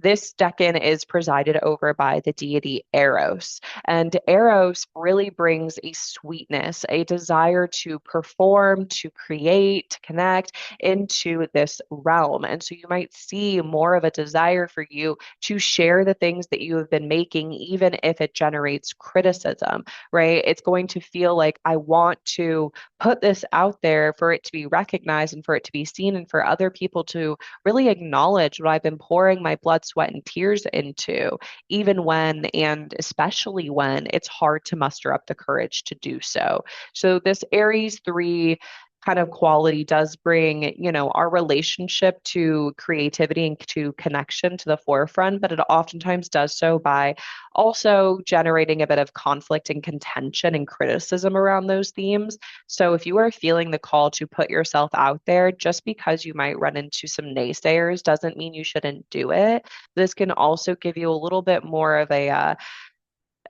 This decan is presided over by the deity Eros. And Eros really brings a sweetness, a desire to perform, to create, to connect into this realm. And so you might see more of a desire for you to share the things that you have been making, even if it generates criticism, right? It's going to feel like I want to put this out there for it to be recognized and for it to be seen and for other people to really acknowledge what I've been pouring my blood, sweat, and tears into, even when and especially when it's hard to muster up the courage to do so. So, this Aries 3 kind of quality does bring, our relationship to creativity and to connection to the forefront, but it oftentimes does so by also generating a bit of conflict and contention and criticism around those themes. So if you are feeling the call to put yourself out there, just because you might run into some naysayers doesn't mean you shouldn't do it. This can also give you a little bit more of an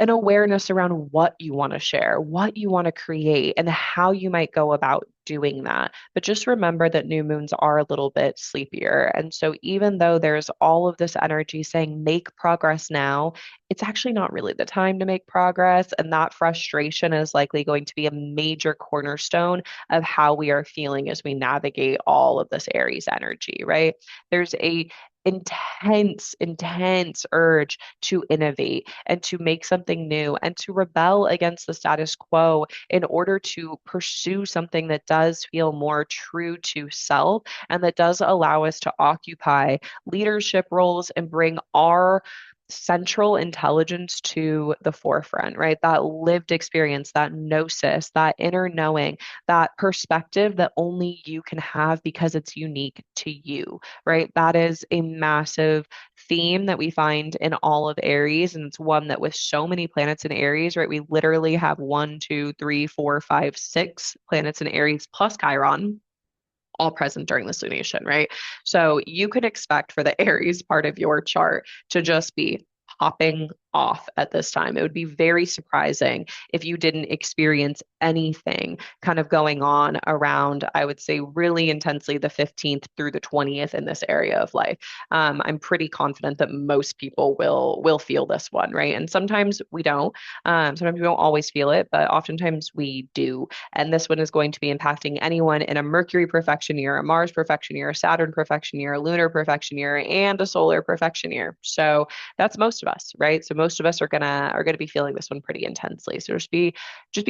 awareness around what you want to share, what you want to create, and how you might go about doing that. But just remember that new moons are a little bit sleepier. And so, even though there's all of this energy saying make progress now, it's actually not really the time to make progress. And that frustration is likely going to be a major cornerstone of how we are feeling as we navigate all of this Aries energy, right? There's a intense urge to innovate and to make something new and to rebel against the status quo in order to pursue something that does feel more true to self and that does allow us to occupy leadership roles and bring our central intelligence to the forefront, right? That lived experience, that gnosis, that inner knowing, that perspective that only you can have because it's unique to you, right? That is a massive theme that we find in all of Aries. And it's one that with so many planets in Aries, right? We literally have one, two, three, four, five, six planets in Aries plus Chiron all present during this lunation, right? So you could expect for the Aries part of your chart to just be popping off at this time. It would be very surprising if you didn't experience anything kind of going on around, I would say, really intensely the 15th through the 20th in this area of life. I'm pretty confident that most people will feel this one, right? And sometimes we don't. Sometimes we don't always feel it, but oftentimes we do. And this one is going to be impacting anyone in a Mercury perfection year, a Mars perfection year, a Saturn perfection year, a lunar perfection year, and a solar perfection year. So that's most of us, right? So most of us are gonna be feeling this one pretty intensely. So just be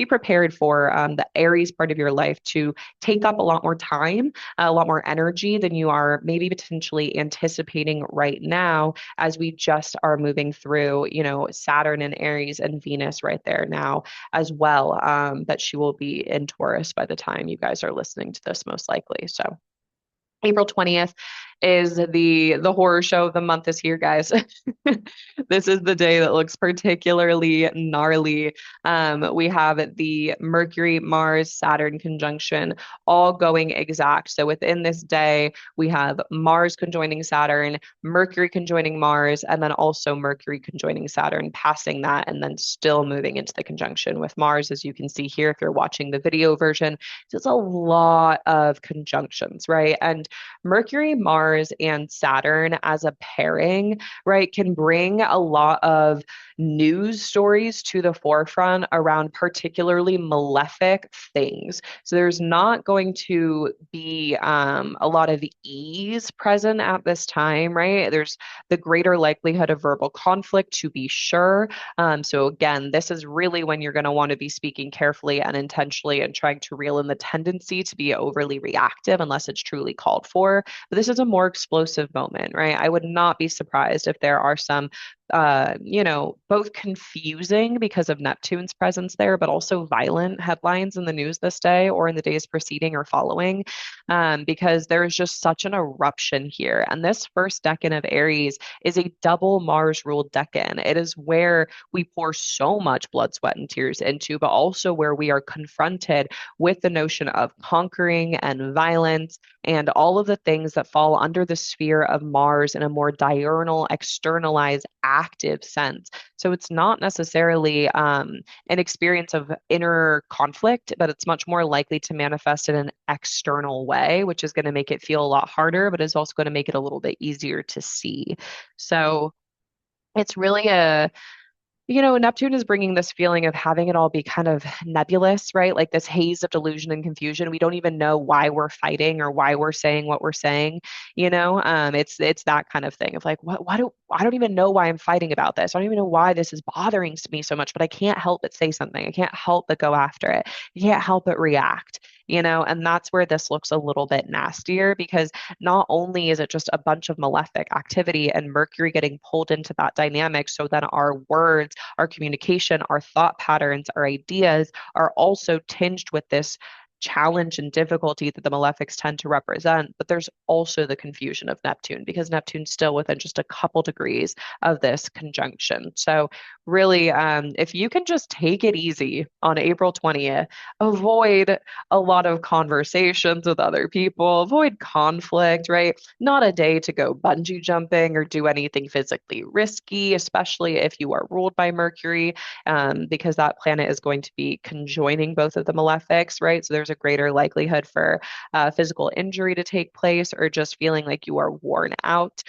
prepared for the Aries part of your life to take up a lot more time, a lot more energy than you are maybe potentially anticipating right now, as we just are moving through, Saturn and Aries and Venus right there now as well. But she will be in Taurus by the time you guys are listening to this, most likely. So April 20th is the horror show of the month is here, guys. This is the day that looks particularly gnarly. We have the Mercury, Mars, Saturn conjunction all going exact. So within this day, we have Mars conjoining Saturn, Mercury conjoining Mars, and then also Mercury conjoining Saturn, passing that, and then still moving into the conjunction with Mars, as you can see here if you're watching the video version. So it's a lot of conjunctions, right? And Mercury, Mars, and Saturn as a pairing, right, can bring a lot of news stories to the forefront around particularly malefic things. So there's not going to be a lot of ease present at this time, right? There's the greater likelihood of verbal conflict, to be sure. So again, this is really when you're going to want to be speaking carefully and intentionally and trying to reel in the tendency to be overly reactive unless it's truly called for. But this is a more explosive moment, right? I would not be surprised if there are some both confusing because of Neptune's presence there, but also violent headlines in the news this day or in the days preceding or following, because there is just such an eruption here. And this first decan of Aries is a double Mars ruled decan. It is where we pour so much blood, sweat, and tears into, but also where we are confronted with the notion of conquering and violence and all of the things that fall under the sphere of Mars in a more diurnal, externalized, active sense. So it's not necessarily an experience of inner conflict, but it's much more likely to manifest in an external way, which is going to make it feel a lot harder, but is also going to make it a little bit easier to see. So it's really Neptune is bringing this feeling of having it all be kind of nebulous, right? Like this haze of delusion and confusion. We don't even know why we're fighting or why we're saying what we're saying. It's that kind of thing of like, why do I don't even know why I'm fighting about this. I don't even know why this is bothering me so much, but I can't help but say something. I can't help but go after it. I can't help but react. And that's where this looks a little bit nastier because not only is it just a bunch of malefic activity and Mercury getting pulled into that dynamic so that our words, our communication, our thought patterns, our ideas are also tinged with this challenge and difficulty that the malefics tend to represent, but there's also the confusion of Neptune because Neptune's still within just a couple degrees of this conjunction. So really, if you can just take it easy on April 20th, avoid a lot of conversations with other people, avoid conflict, right? Not a day to go bungee jumping or do anything physically risky, especially if you are ruled by Mercury, because that planet is going to be conjoining both of the malefics, right? So there's a greater likelihood for physical injury to take place or just feeling like you are worn out.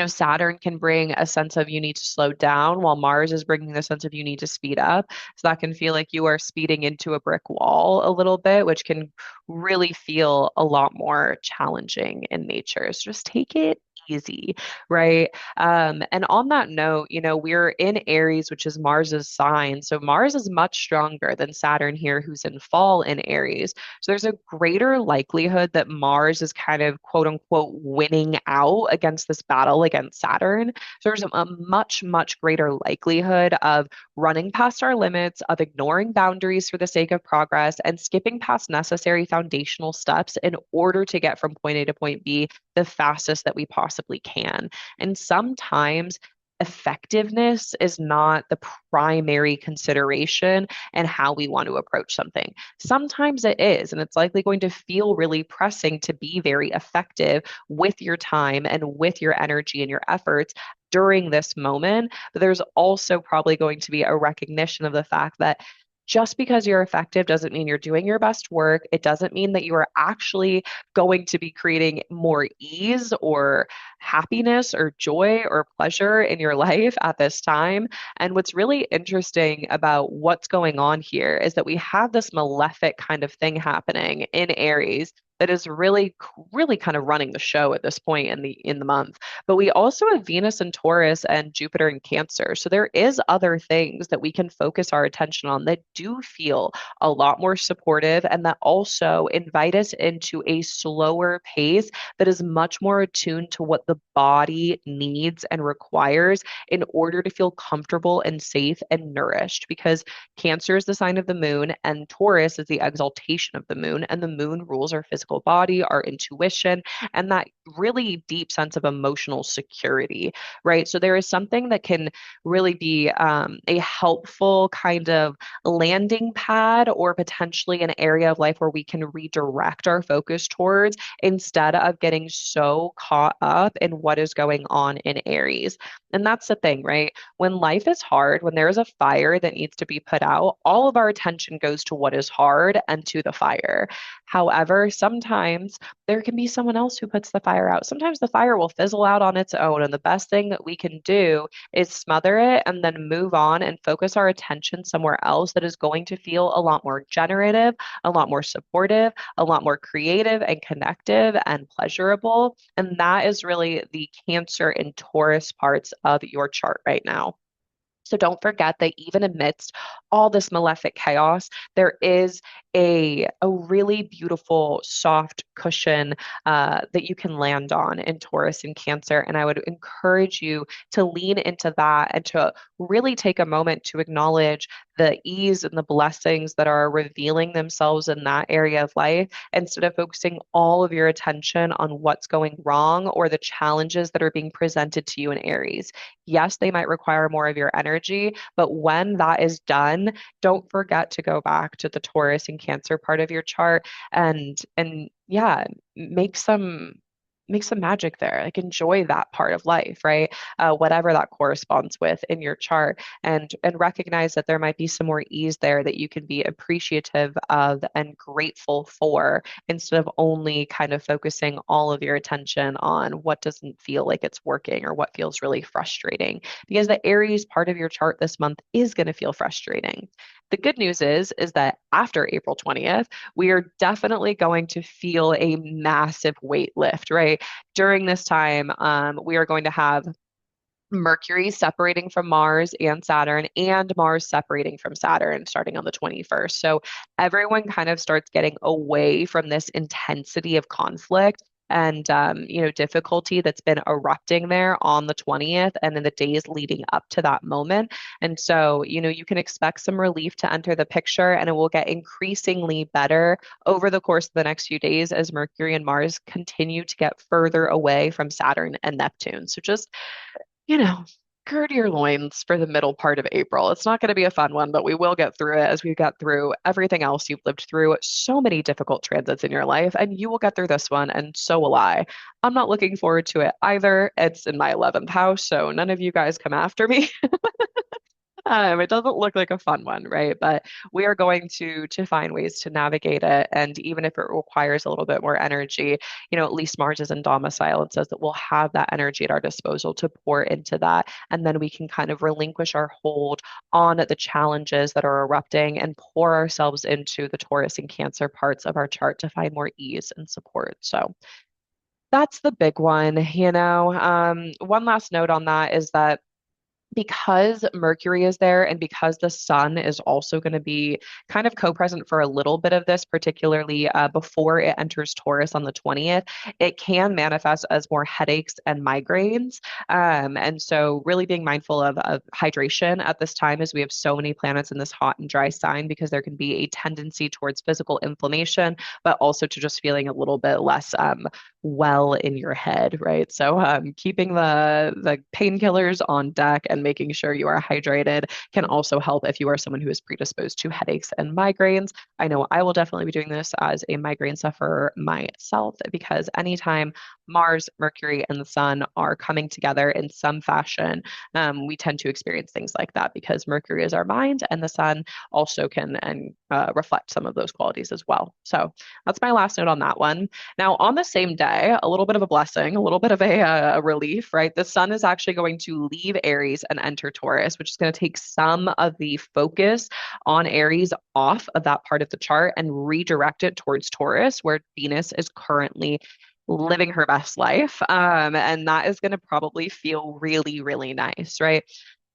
Saturn can bring a sense of you need to slow down, while Mars is bringing the sense of you need to speed up. So that can feel like you are speeding into a brick wall a little bit, which can really feel a lot more challenging in nature. So just take it easy, right? And on that note, we're in Aries, which is Mars's sign. So Mars is much stronger than Saturn here, who's in fall in Aries. So there's a greater likelihood that Mars is kind of quote unquote winning out against this battle well against Saturn. So there's a much, much greater likelihood of running past our limits, of ignoring boundaries for the sake of progress, and skipping past necessary foundational steps in order to get from point A to point B the fastest that we possibly can. And sometimes effectiveness is not the primary consideration and how we want to approach something. Sometimes it is, and it's likely going to feel really pressing to be very effective with your time and with your energy and your efforts during this moment. But there's also probably going to be a recognition of the fact that just because you're effective doesn't mean you're doing your best work. It doesn't mean that you are actually going to be creating more ease or happiness or joy or pleasure in your life at this time. And what's really interesting about what's going on here is that we have this malefic kind of thing happening in Aries that is really kind of running the show at this point in the month. But we also have Venus in Taurus and Jupiter in Cancer. So there is other things that we can focus our attention on that do feel a lot more supportive and that also invite us into a slower pace that is much more attuned to what the body needs and requires in order to feel comfortable and safe and nourished. Because Cancer is the sign of the moon, and Taurus is the exaltation of the moon, and the moon rules our physical body, our intuition, and that really deep sense of emotional security, right? So there is something that can really be a helpful kind of landing pad or potentially an area of life where we can redirect our focus towards instead of getting so caught up in what is going on in Aries. And that's the thing, right? When life is hard, when there is a fire that needs to be put out, all of our attention goes to what is hard and to the fire. However, sometimes there can be someone else who puts the fire out. Sometimes the fire will fizzle out on its own. And the best thing that we can do is smother it and then move on and focus our attention somewhere else that is going to feel a lot more generative, a lot more supportive, a lot more creative and connective and pleasurable. And that is really the Cancer and Taurus parts of your chart right now. So don't forget that even amidst all this malefic chaos, there is a really beautiful, soft cushion that you can land on in Taurus and Cancer. And I would encourage you to lean into that and to really take a moment to acknowledge the ease and the blessings that are revealing themselves in that area of life instead of focusing all of your attention on what's going wrong or the challenges that are being presented to you in Aries. Yes, they might require more of your energy, but when that is done, don't forget to go back to the Taurus and Cancer part of your chart and yeah, make some make some magic there. Like enjoy that part of life, right? Whatever that corresponds with in your chart, and recognize that there might be some more ease there that you can be appreciative of and grateful for instead of only kind of focusing all of your attention on what doesn't feel like it's working or what feels really frustrating. Because the Aries part of your chart this month is going to feel frustrating. The good news is that after April 20th, we are definitely going to feel a massive weight lift, right? During this time, we are going to have Mercury separating from Mars and Saturn, and Mars separating from Saturn starting on the 21st. So everyone kind of starts getting away from this intensity of conflict and difficulty that's been erupting there on the 20th and in the days leading up to that moment. And so, you can expect some relief to enter the picture, and it will get increasingly better over the course of the next few days as Mercury and Mars continue to get further away from Saturn and Neptune. So just you know, gird your loins for the middle part of April. It's not going to be a fun one, but we will get through it as we got through everything else you've lived through. So many difficult transits in your life, and you will get through this one, and so will I. I'm not looking forward to it either. It's in my 11th house, so none of you guys come after me. It doesn't look like a fun one, right? But we are going to find ways to navigate it. And even if it requires a little bit more energy, at least Mars is in domicile and says that we'll have that energy at our disposal to pour into that. And then we can kind of relinquish our hold on the challenges that are erupting and pour ourselves into the Taurus and Cancer parts of our chart to find more ease and support. So that's the big one. One last note on that is that because Mercury is there and because the sun is also going to be kind of co-present for a little bit of this, particularly before it enters Taurus on the 20th, it can manifest as more headaches and migraines. And so really being mindful of hydration at this time as we have so many planets in this hot and dry sign because there can be a tendency towards physical inflammation, but also to just feeling a little bit less well in your head, right? So keeping the painkillers on deck and making sure you are hydrated can also help if you are someone who is predisposed to headaches and migraines. I know I will definitely be doing this as a migraine sufferer myself because anytime Mars, Mercury, and the Sun are coming together in some fashion, we tend to experience things like that because Mercury is our mind and the Sun also can and reflect some of those qualities as well. So that's my last note on that one. Now, on the same day, a little bit of a blessing, a little bit of a relief, right? The sun is actually going to leave Aries and enter Taurus, which is going to take some of the focus on Aries off of that part of the chart and redirect it towards Taurus, where Venus is currently living her best life. And that is going to probably feel really, really nice, right?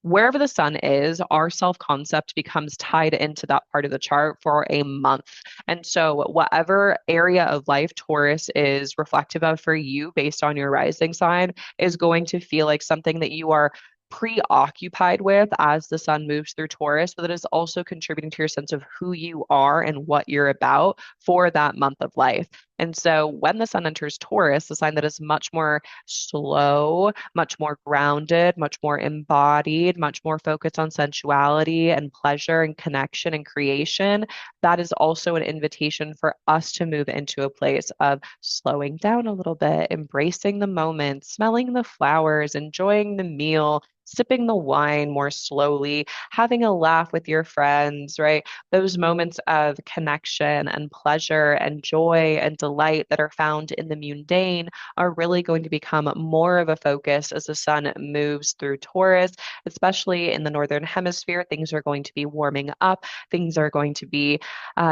Wherever the sun is, our self concept becomes tied into that part of the chart for a month. And so, whatever area of life Taurus is reflective of for you based on your rising sign is going to feel like something that you are preoccupied with as the sun moves through Taurus, but that is also contributing to your sense of who you are and what you're about for that month of life. And so when the sun enters Taurus, the sign that is much more slow, much more grounded, much more embodied, much more focused on sensuality and pleasure and connection and creation, that is also an invitation for us to move into a place of slowing down a little bit, embracing the moment, smelling the flowers, enjoying the meal, sipping the wine more slowly, having a laugh with your friends, right? Those moments of connection and pleasure and joy and delight that are found in the mundane are really going to become more of a focus as the sun moves through Taurus, especially in the northern hemisphere. Things are going to be warming up, things are going to be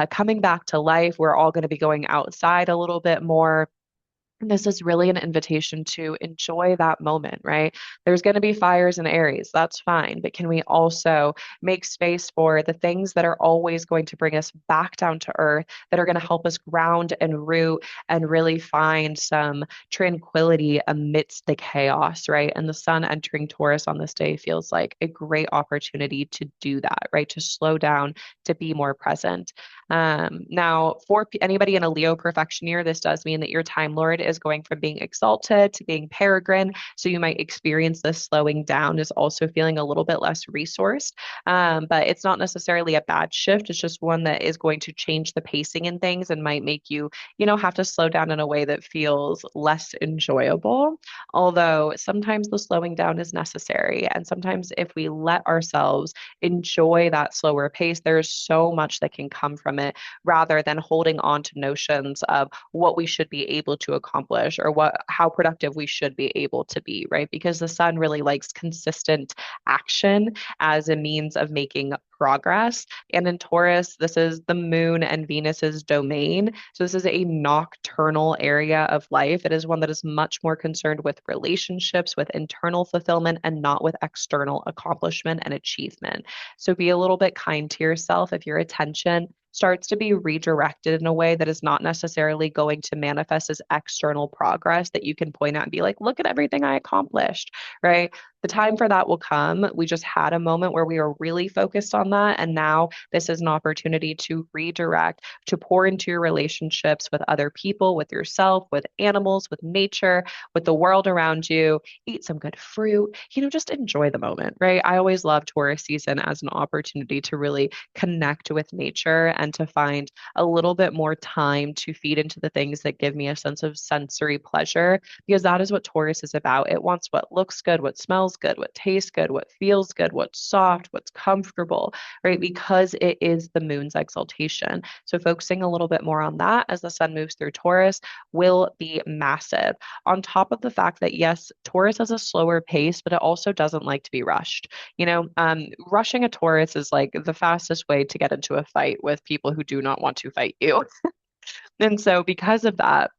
coming back to life. We're all going to be going outside a little bit more. This is really an invitation to enjoy that moment, right? There's going to be fires in Aries, that's fine. But can we also make space for the things that are always going to bring us back down to earth, that are going to help us ground and root and really find some tranquility amidst the chaos, right? And the sun entering Taurus on this day feels like a great opportunity to do that, right? To slow down, to be more present. Now, for anybody in a Leo perfection year, this does mean that your Time Lord is going from being exalted to being peregrine. So you might experience this slowing down as also feeling a little bit less resourced. But it's not necessarily a bad shift. It's just one that is going to change the pacing in things and might make you, have to slow down in a way that feels less enjoyable. Although sometimes the slowing down is necessary. And sometimes if we let ourselves enjoy that slower pace, there's so much that can come from it rather than holding on to notions of what we should be able to accomplish or how productive we should be able to be, right? Because the sun really likes consistent action as a means of making progress. And in Taurus, this is the moon and Venus's domain. So this is a nocturnal area of life. It is one that is much more concerned with relationships, with internal fulfillment, and not with external accomplishment and achievement. So be a little bit kind to yourself if your attention starts to be redirected in a way that is not necessarily going to manifest as external progress that you can point out and be like, look at everything I accomplished, right? The time for that will come. We just had a moment where we were really focused on that. And now this is an opportunity to redirect, to pour into your relationships with other people, with yourself, with animals, with nature, with the world around you. Eat some good fruit, just enjoy the moment, right? I always love Taurus season as an opportunity to really connect with nature and to find a little bit more time to feed into the things that give me a sense of sensory pleasure, because that is what Taurus is about. It wants what looks good, what smells good, what tastes good, what feels good, what's soft, what's comfortable, right? Because it is the moon's exaltation. So focusing a little bit more on that as the sun moves through Taurus will be massive. On top of the fact that, yes, Taurus has a slower pace, but it also doesn't like to be rushed. Rushing a Taurus is like the fastest way to get into a fight with people who do not want to fight you. And so, because of that,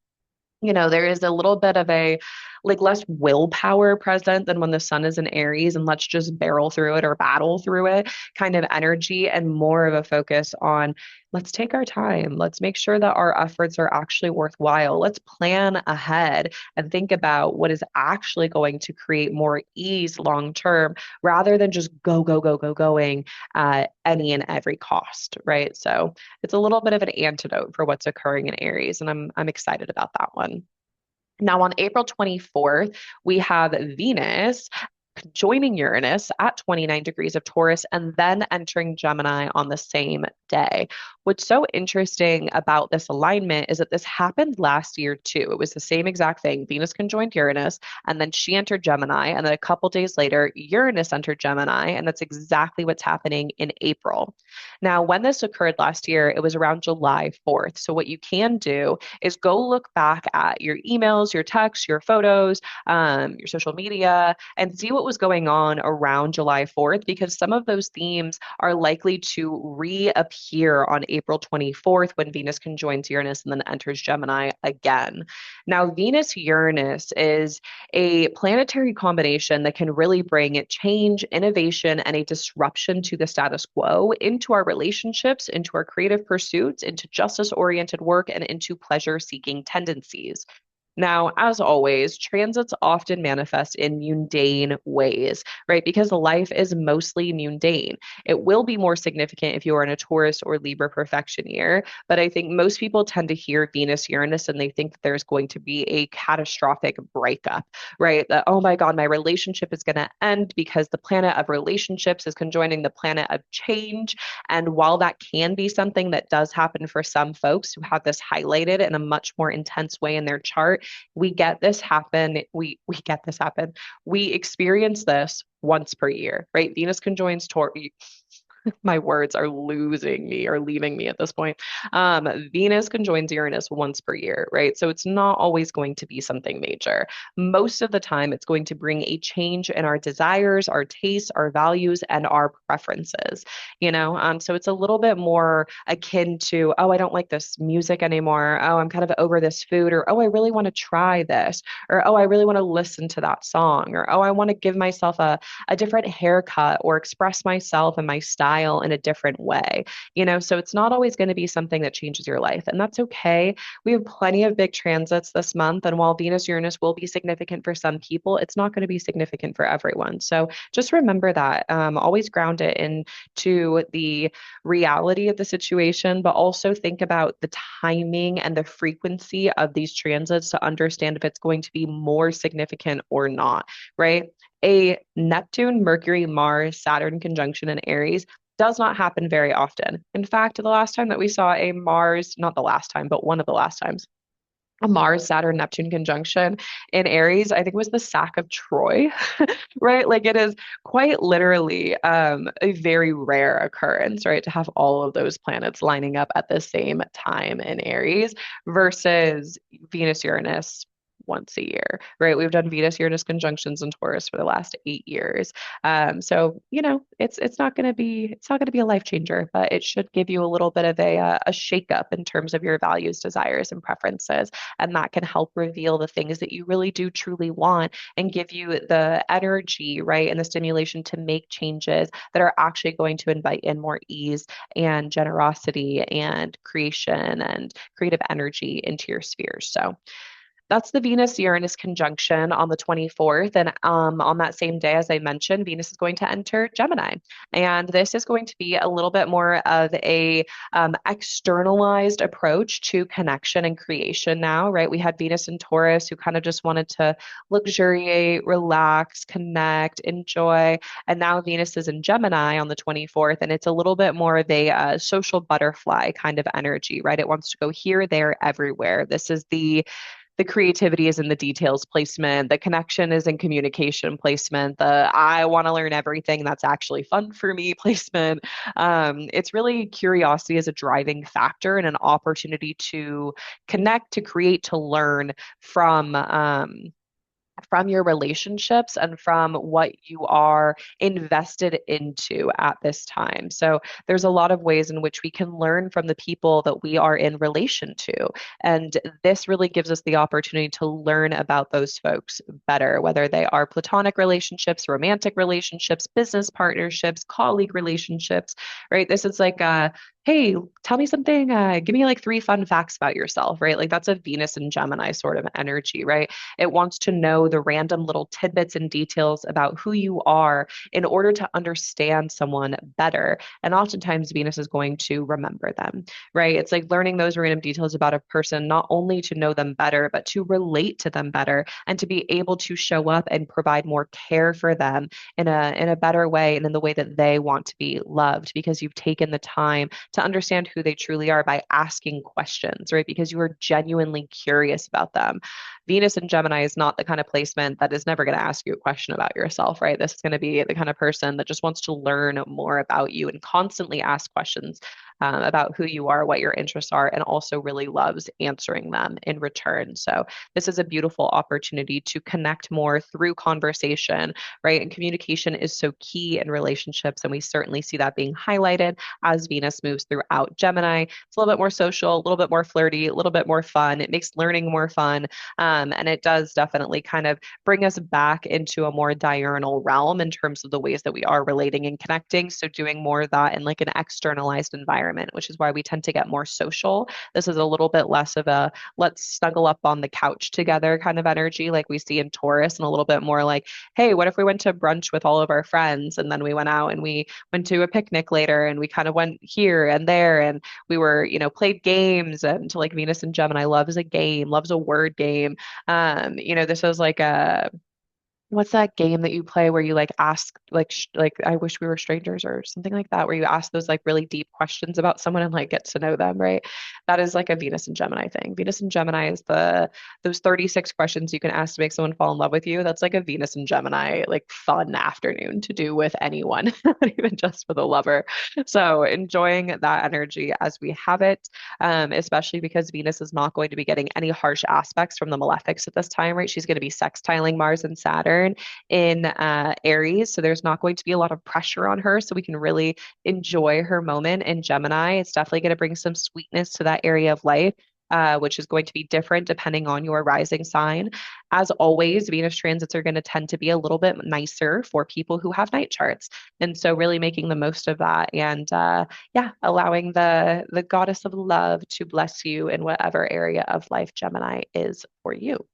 there is a little bit of a like less willpower present than when the sun is in Aries and let's just barrel through it or battle through it kind of energy, and more of a focus on let's take our time. Let's make sure that our efforts are actually worthwhile. Let's plan ahead and think about what is actually going to create more ease long term rather than just go, go, go, go, going at any and every cost, right? So it's a little bit of an antidote for what's occurring in Aries, and I'm excited about that one. Now, on April 24th, we have Venus joining Uranus at 29 degrees of Taurus and then entering Gemini on the same day. What's so interesting about this alignment is that this happened last year too. It was the same exact thing. Venus conjoined Uranus and then she entered Gemini. And then a couple days later, Uranus entered Gemini. And that's exactly what's happening in April. Now, when this occurred last year, it was around July 4th. So, what you can do is go look back at your emails, your texts, your photos, your social media, and see what was going on around July 4th, because some of those themes are likely to reappear on April 24th when Venus conjoins Uranus and then enters Gemini again. Now, Venus Uranus is a planetary combination that can really bring change, innovation, and a disruption to the status quo into our relationships, into our creative pursuits, into justice oriented work, and into pleasure seeking tendencies. Now, as always, transits often manifest in mundane ways, right? Because life is mostly mundane. It will be more significant if you are in a Taurus or Libra perfection year, but I think most people tend to hear Venus Uranus and they think that there's going to be a catastrophic breakup, right? That, oh my God, my relationship is going to end because the planet of relationships is conjoining the planet of change. And while that can be something that does happen for some folks who have this highlighted in a much more intense way in their chart, we get this happen. We get this happen. We experience this once per year, right? Venus conjoins Taurus. My words are losing me or leaving me at this point. Venus conjoins Uranus once per year, right? So it's not always going to be something major. Most of the time, it's going to bring a change in our desires, our tastes, our values, and our preferences, you know? So it's a little bit more akin to, oh, I don't like this music anymore. Oh, I'm kind of over this food, or oh, I really want to try this, or oh, I really want to listen to that song, or oh, I want to give myself a different haircut or express myself and my style in a different way. You know, so it's not always going to be something that changes your life, and that's okay. We have plenty of big transits this month, and while Venus Uranus will be significant for some people, it's not going to be significant for everyone. So just remember that. Always ground it into the reality of the situation, but also think about the timing and the frequency of these transits to understand if it's going to be more significant or not, right? A Neptune, Mercury, Mars, Saturn conjunction in Aries does not happen very often. In fact, the last time that we saw a Mars, not the last time, but one of the last times, a Mars, Saturn, Neptune conjunction in Aries, I think was the sack of Troy, right? Like it is quite literally a very rare occurrence, right? To have all of those planets lining up at the same time in Aries versus Venus, Uranus once a year, right? We've done Venus Uranus conjunctions in Taurus for the last 8 years. So you know, it's not going to be a life changer, but it should give you a little bit of a shakeup in terms of your values, desires, and preferences, and that can help reveal the things that you really do truly want and give you the energy, right, and the stimulation to make changes that are actually going to invite in more ease and generosity and creation and creative energy into your spheres. So that's the Venus Uranus conjunction on the 24th. And on that same day, as I mentioned, Venus is going to enter Gemini. And this is going to be a little bit more of a externalized approach to connection and creation now, right? We had Venus and Taurus who kind of just wanted to luxuriate, relax, connect, enjoy. And now Venus is in Gemini on the 24th. And it's a little bit more of a social butterfly kind of energy, right? It wants to go here, there, everywhere. This is the creativity is in the details placement. The connection is in communication placement. The I want to learn everything that's actually fun for me placement. It's really curiosity as a driving factor and an opportunity to connect, to create, to learn from from your relationships and from what you are invested into at this time. So there's a lot of ways in which we can learn from the people that we are in relation to. And this really gives us the opportunity to learn about those folks better, whether they are platonic relationships, romantic relationships, business partnerships, colleague relationships, right? This is like hey, tell me something, give me like three fun facts about yourself, right? Like that's a Venus and Gemini sort of energy, right? It wants to know the random little tidbits and details about who you are in order to understand someone better. And oftentimes, Venus is going to remember them, right? It's like learning those random details about a person, not only to know them better, but to relate to them better and to be able to show up and provide more care for them in a better way and in the way that they want to be loved because you've taken the time to understand who they truly are by asking questions, right? Because you are genuinely curious about them. Venus and Gemini is not the kind of placement that is never going to ask you a question about yourself, right? This is going to be the kind of person that just wants to learn more about you and constantly ask questions about who you are, what your interests are, and also really loves answering them in return. So, this is a beautiful opportunity to connect more through conversation, right? And communication is so key in relationships. And we certainly see that being highlighted as Venus moves throughout Gemini. It's a little bit more social, a little bit more flirty, a little bit more fun. It makes learning more fun. And it does definitely kind of bring us back into a more diurnal realm in terms of the ways that we are relating and connecting. So doing more of that in like an externalized environment, which is why we tend to get more social. This is a little bit less of a let's snuggle up on the couch together kind of energy like we see in Taurus, and a little bit more like, hey, what if we went to brunch with all of our friends and then we went out and we went to a picnic later and we kind of went here and there and we were, played games, and like Venus and Gemini loves a game, loves a word game. This was like a what's that game that you play where you like ask like I wish we were strangers or something like that, where you ask those like really deep questions about someone and like get to know them, right? That is like a Venus and Gemini thing. Venus and Gemini is the those 36 questions you can ask to make someone fall in love with you. That's like a Venus and Gemini like fun afternoon to do with anyone, not even just with a lover. So enjoying that energy as we have it, especially because Venus is not going to be getting any harsh aspects from the malefics at this time, right? She's going to be sextiling Mars and Saturn in Aries. So there's not going to be a lot of pressure on her. So we can really enjoy her moment in Gemini. It's definitely going to bring some sweetness to that area of life. Which is going to be different depending on your rising sign. As always, Venus transits are going to tend to be a little bit nicer for people who have night charts. And so, really making the most of that and yeah, allowing the goddess of love to bless you in whatever area of life Gemini is for you.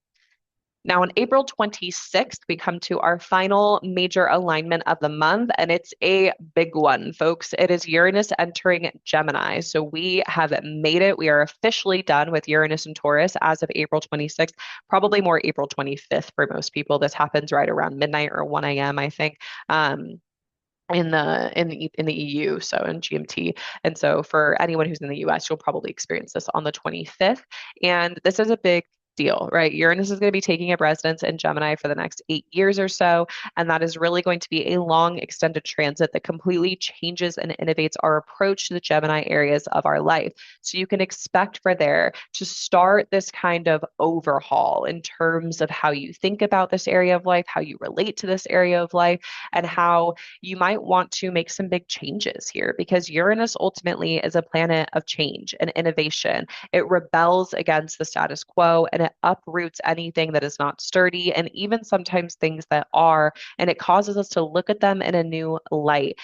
Now, on April 26th, we come to our final major alignment of the month, and it's a big one, folks. It is Uranus entering Gemini. So we have made it. We are officially done with Uranus and Taurus as of April 26th, probably more April 25th for most people. This happens right around midnight or 1 a.m., I think. In the EU, so in GMT. And so for anyone who's in the US, you'll probably experience this on the 25th. And this is a big deal, right? Uranus is going to be taking up residence in Gemini for the next 8 years or so. And that is really going to be a long, extended transit that completely changes and innovates our approach to the Gemini areas of our life. So you can expect for there to start this kind of overhaul in terms of how you think about this area of life, how you relate to this area of life, and how you might want to make some big changes here because Uranus ultimately is a planet of change and innovation. It rebels against the status quo and it uproots anything that is not sturdy and even sometimes things that are, and it causes us to look at them in a new light.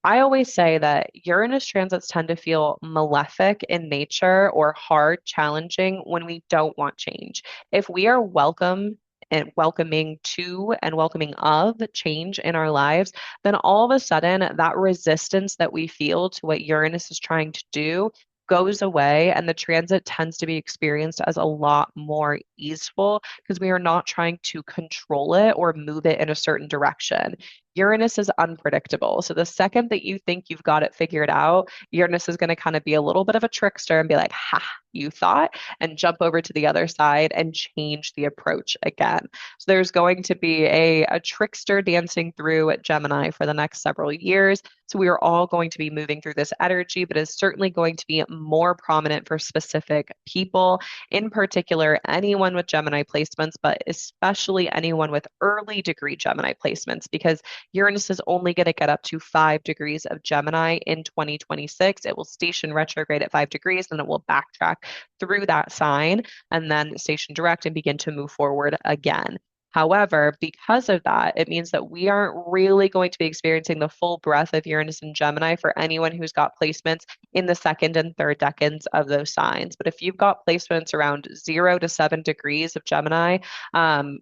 I always say that Uranus transits tend to feel malefic in nature or hard, challenging when we don't want change. If we are welcome and welcoming to and welcoming of change in our lives, then all of a sudden that resistance that we feel to what Uranus is trying to do goes away and the transit tends to be experienced as a lot more easeful because we are not trying to control it or move it in a certain direction. Uranus is unpredictable. So the second that you think you've got it figured out, Uranus is going to kind of be a little bit of a trickster and be like, ha, you thought and jump over to the other side and change the approach again. So there's going to be a trickster dancing through Gemini for the next several years. So we are all going to be moving through this energy, but it's certainly going to be more prominent for specific people, in particular, anyone with Gemini placements, but especially anyone with early degree Gemini placements, because Uranus is only going to get up to 5 degrees of Gemini in 2026. It will station retrograde at 5 degrees, then it will backtrack through that sign and then station direct and begin to move forward again. However, because of that, it means that we aren't really going to be experiencing the full breadth of Uranus and Gemini for anyone who's got placements in the second and third decans of those signs. But if you've got placements around 0 to 7 degrees of Gemini,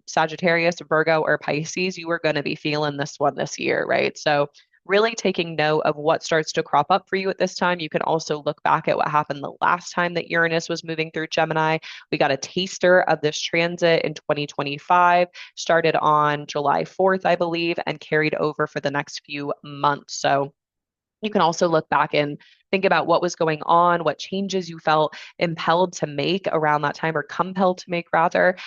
Sagittarius, Virgo, or Pisces, you are going to be feeling this one this year, right? So really taking note of what starts to crop up for you at this time. You can also look back at what happened the last time that Uranus was moving through Gemini. We got a taster of this transit in 2025, started on July 4th, I believe, and carried over for the next few months. So you can also look back and think about what was going on, what changes you felt impelled to make around that time, or compelled to make rather,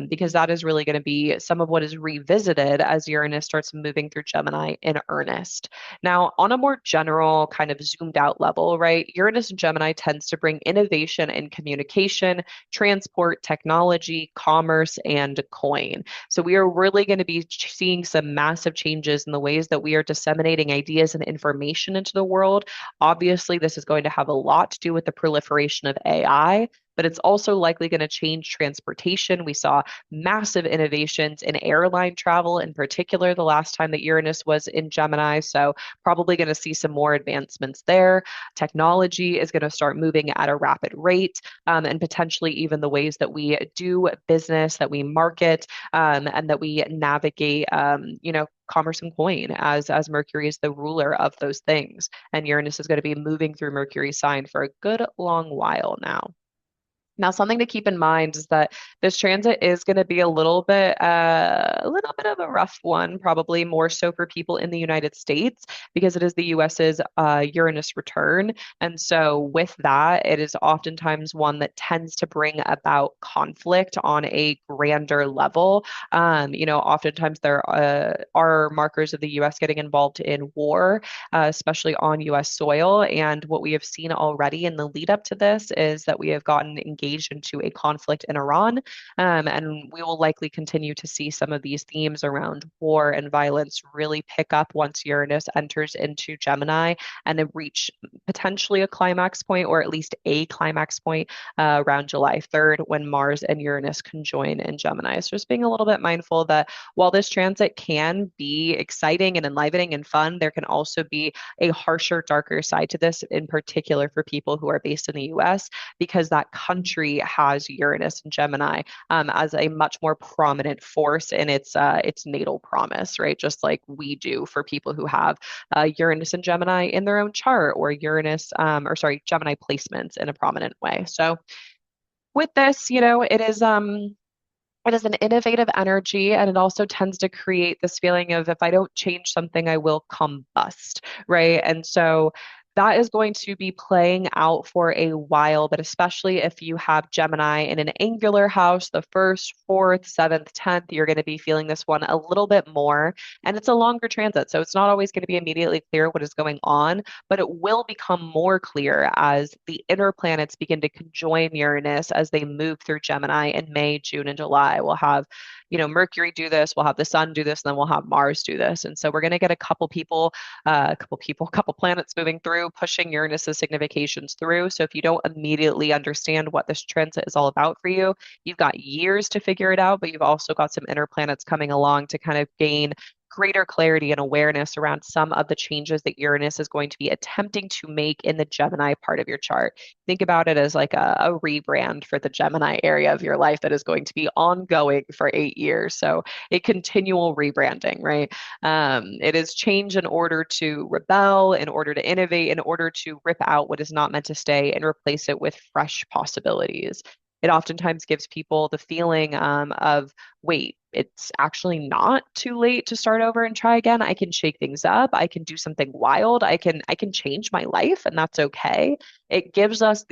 because that is really going to be some of what is revisited as Uranus starts moving through Gemini in earnest. Now, on a more general kind of zoomed out level, right, Uranus and Gemini tends to bring innovation in communication, transport, technology, commerce, and coin. So we are really going to be seeing some massive changes in the ways that we are disseminating ideas and information into the world. Obviously, this is going to have a lot to do with the proliferation of AI, but it's also likely going to change transportation. We saw massive innovations in airline travel, in particular, the last time that Uranus was in Gemini. So, probably going to see some more advancements there. Technology is going to start moving at a rapid rate, and potentially even the ways that we do business, that we market, and that we navigate, commerce and coin as Mercury is the ruler of those things. And Uranus is going to be moving through Mercury's sign for a good long while now. Now, something to keep in mind is that this transit is going to be a little bit of a rough one, probably more so for people in the United States, because it is the US's Uranus return. And so, with that, it is oftentimes one that tends to bring about conflict on a grander level. Oftentimes there are markers of the US getting involved in war, especially on US soil. And what we have seen already in the lead up to this is that we have gotten engaged into a conflict in Iran. And we will likely continue to see some of these themes around war and violence really pick up once Uranus enters into Gemini and then reach potentially a climax point, or at least a climax point around July 3rd when Mars and Uranus conjoin in Gemini. So just being a little bit mindful that while this transit can be exciting and enlivening and fun, there can also be a harsher, darker side to this, in particular for people who are based in the US, because that country has Uranus and Gemini as a much more prominent force in its natal promise, right? Just like we do for people who have Uranus and Gemini in their own chart, or Gemini placements in a prominent way. So with this, it is an innovative energy, and it also tends to create this feeling of if I don't change something, I will combust, right? And so that is going to be playing out for a while, but especially if you have Gemini in an angular house, the first, fourth, seventh, 10th, you're going to be feeling this one a little bit more. And it's a longer transit, so it's not always going to be immediately clear what is going on, but it will become more clear as the inner planets begin to conjoin Uranus as they move through Gemini in May, June, and July. We'll have Mercury do this, we'll have the sun do this, and then we'll have Mars do this. And so we're going to get a couple planets moving through, pushing Uranus's significations through. So if you don't immediately understand what this transit is all about for you, you've got years to figure it out, but you've also got some inner planets coming along to kind of gain greater clarity and awareness around some of the changes that Uranus is going to be attempting to make in the Gemini part of your chart. Think about it as like a rebrand for the Gemini area of your life that is going to be ongoing for 8 years. So a continual rebranding, right? It is change in order to rebel, in order to innovate, in order to rip out what is not meant to stay and replace it with fresh possibilities. It oftentimes gives people the feeling of, wait, it's actually not too late to start over and try again. I can shake things up. I can do something wild. I can change my life, and that's okay. It gives us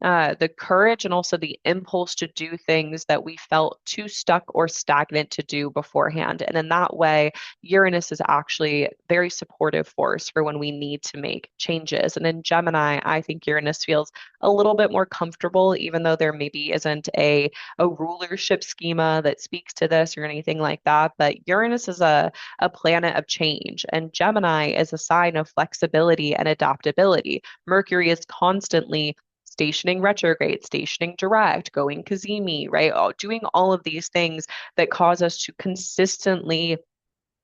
the courage and also the impulse to do things that we felt too stuck or stagnant to do beforehand. And in that way, Uranus is actually a very supportive force for when we need to make changes. And in Gemini, I think Uranus feels a little bit more comfortable, even though there maybe isn't a rulership schema that speaks to this or anything like that. But Uranus is a planet of change, and Gemini is a sign of flexibility and adaptability. Mercury is constantly stationing retrograde, stationing direct, going cazimi, right? Doing all of these things that cause us to consistently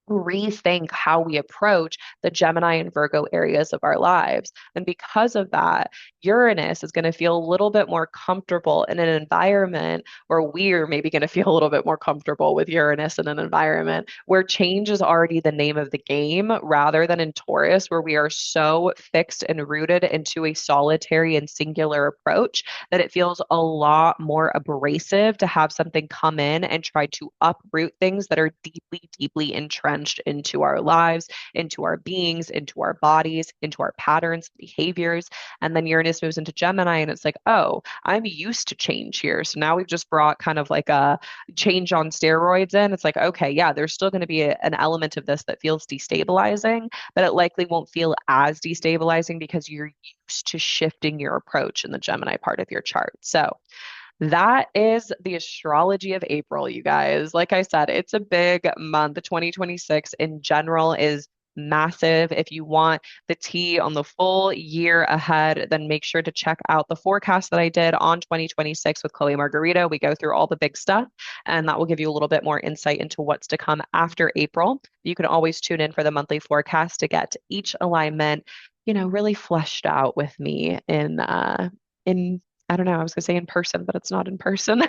rethink how we approach the Gemini and Virgo areas of our lives. And because of that, Uranus is going to feel a little bit more comfortable in an environment where we're maybe going to feel a little bit more comfortable with Uranus in an environment where change is already the name of the game, rather than in Taurus, where we are so fixed and rooted into a solitary and singular approach that it feels a lot more abrasive to have something come in and try to uproot things that are deeply, deeply entrenched into our lives, into our beings, into our bodies, into our patterns, behaviors. And then Uranus moves into Gemini, and it's like, oh, I'm used to change here. So now we've just brought kind of like a change on steroids in. It's like, okay, yeah, there's still going to be an element of this that feels destabilizing, but it likely won't feel as destabilizing because you're used to shifting your approach in the Gemini part of your chart. So that is the astrology of April, you guys. Like I said, it's a big month. 2026 in general is massive. If you want the tea on the full year ahead, then make sure to check out the forecast that I did on 2026 with Chloe Margarita. We go through all the big stuff, and that will give you a little bit more insight into what's to come after April. You can always tune in for the monthly forecast to get each alignment, really fleshed out with me in I don't know, I was gonna say in person, but it's not in person.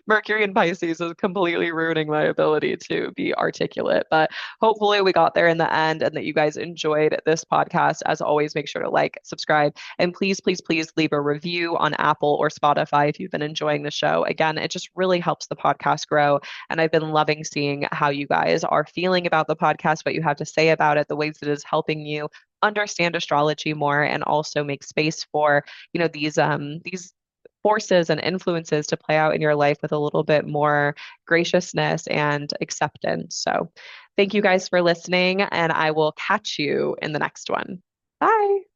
Mercury in Pisces is completely ruining my ability to be articulate. But hopefully we got there in the end and that you guys enjoyed this podcast. As always, make sure to like, subscribe, and please, please, please leave a review on Apple or Spotify if you've been enjoying the show. Again, it just really helps the podcast grow. And I've been loving seeing how you guys are feeling about the podcast, what you have to say about it, the ways it is helping you understand astrology more and also make space for, these forces and influences to play out in your life with a little bit more graciousness and acceptance. So, thank you guys for listening, and I will catch you in the next one.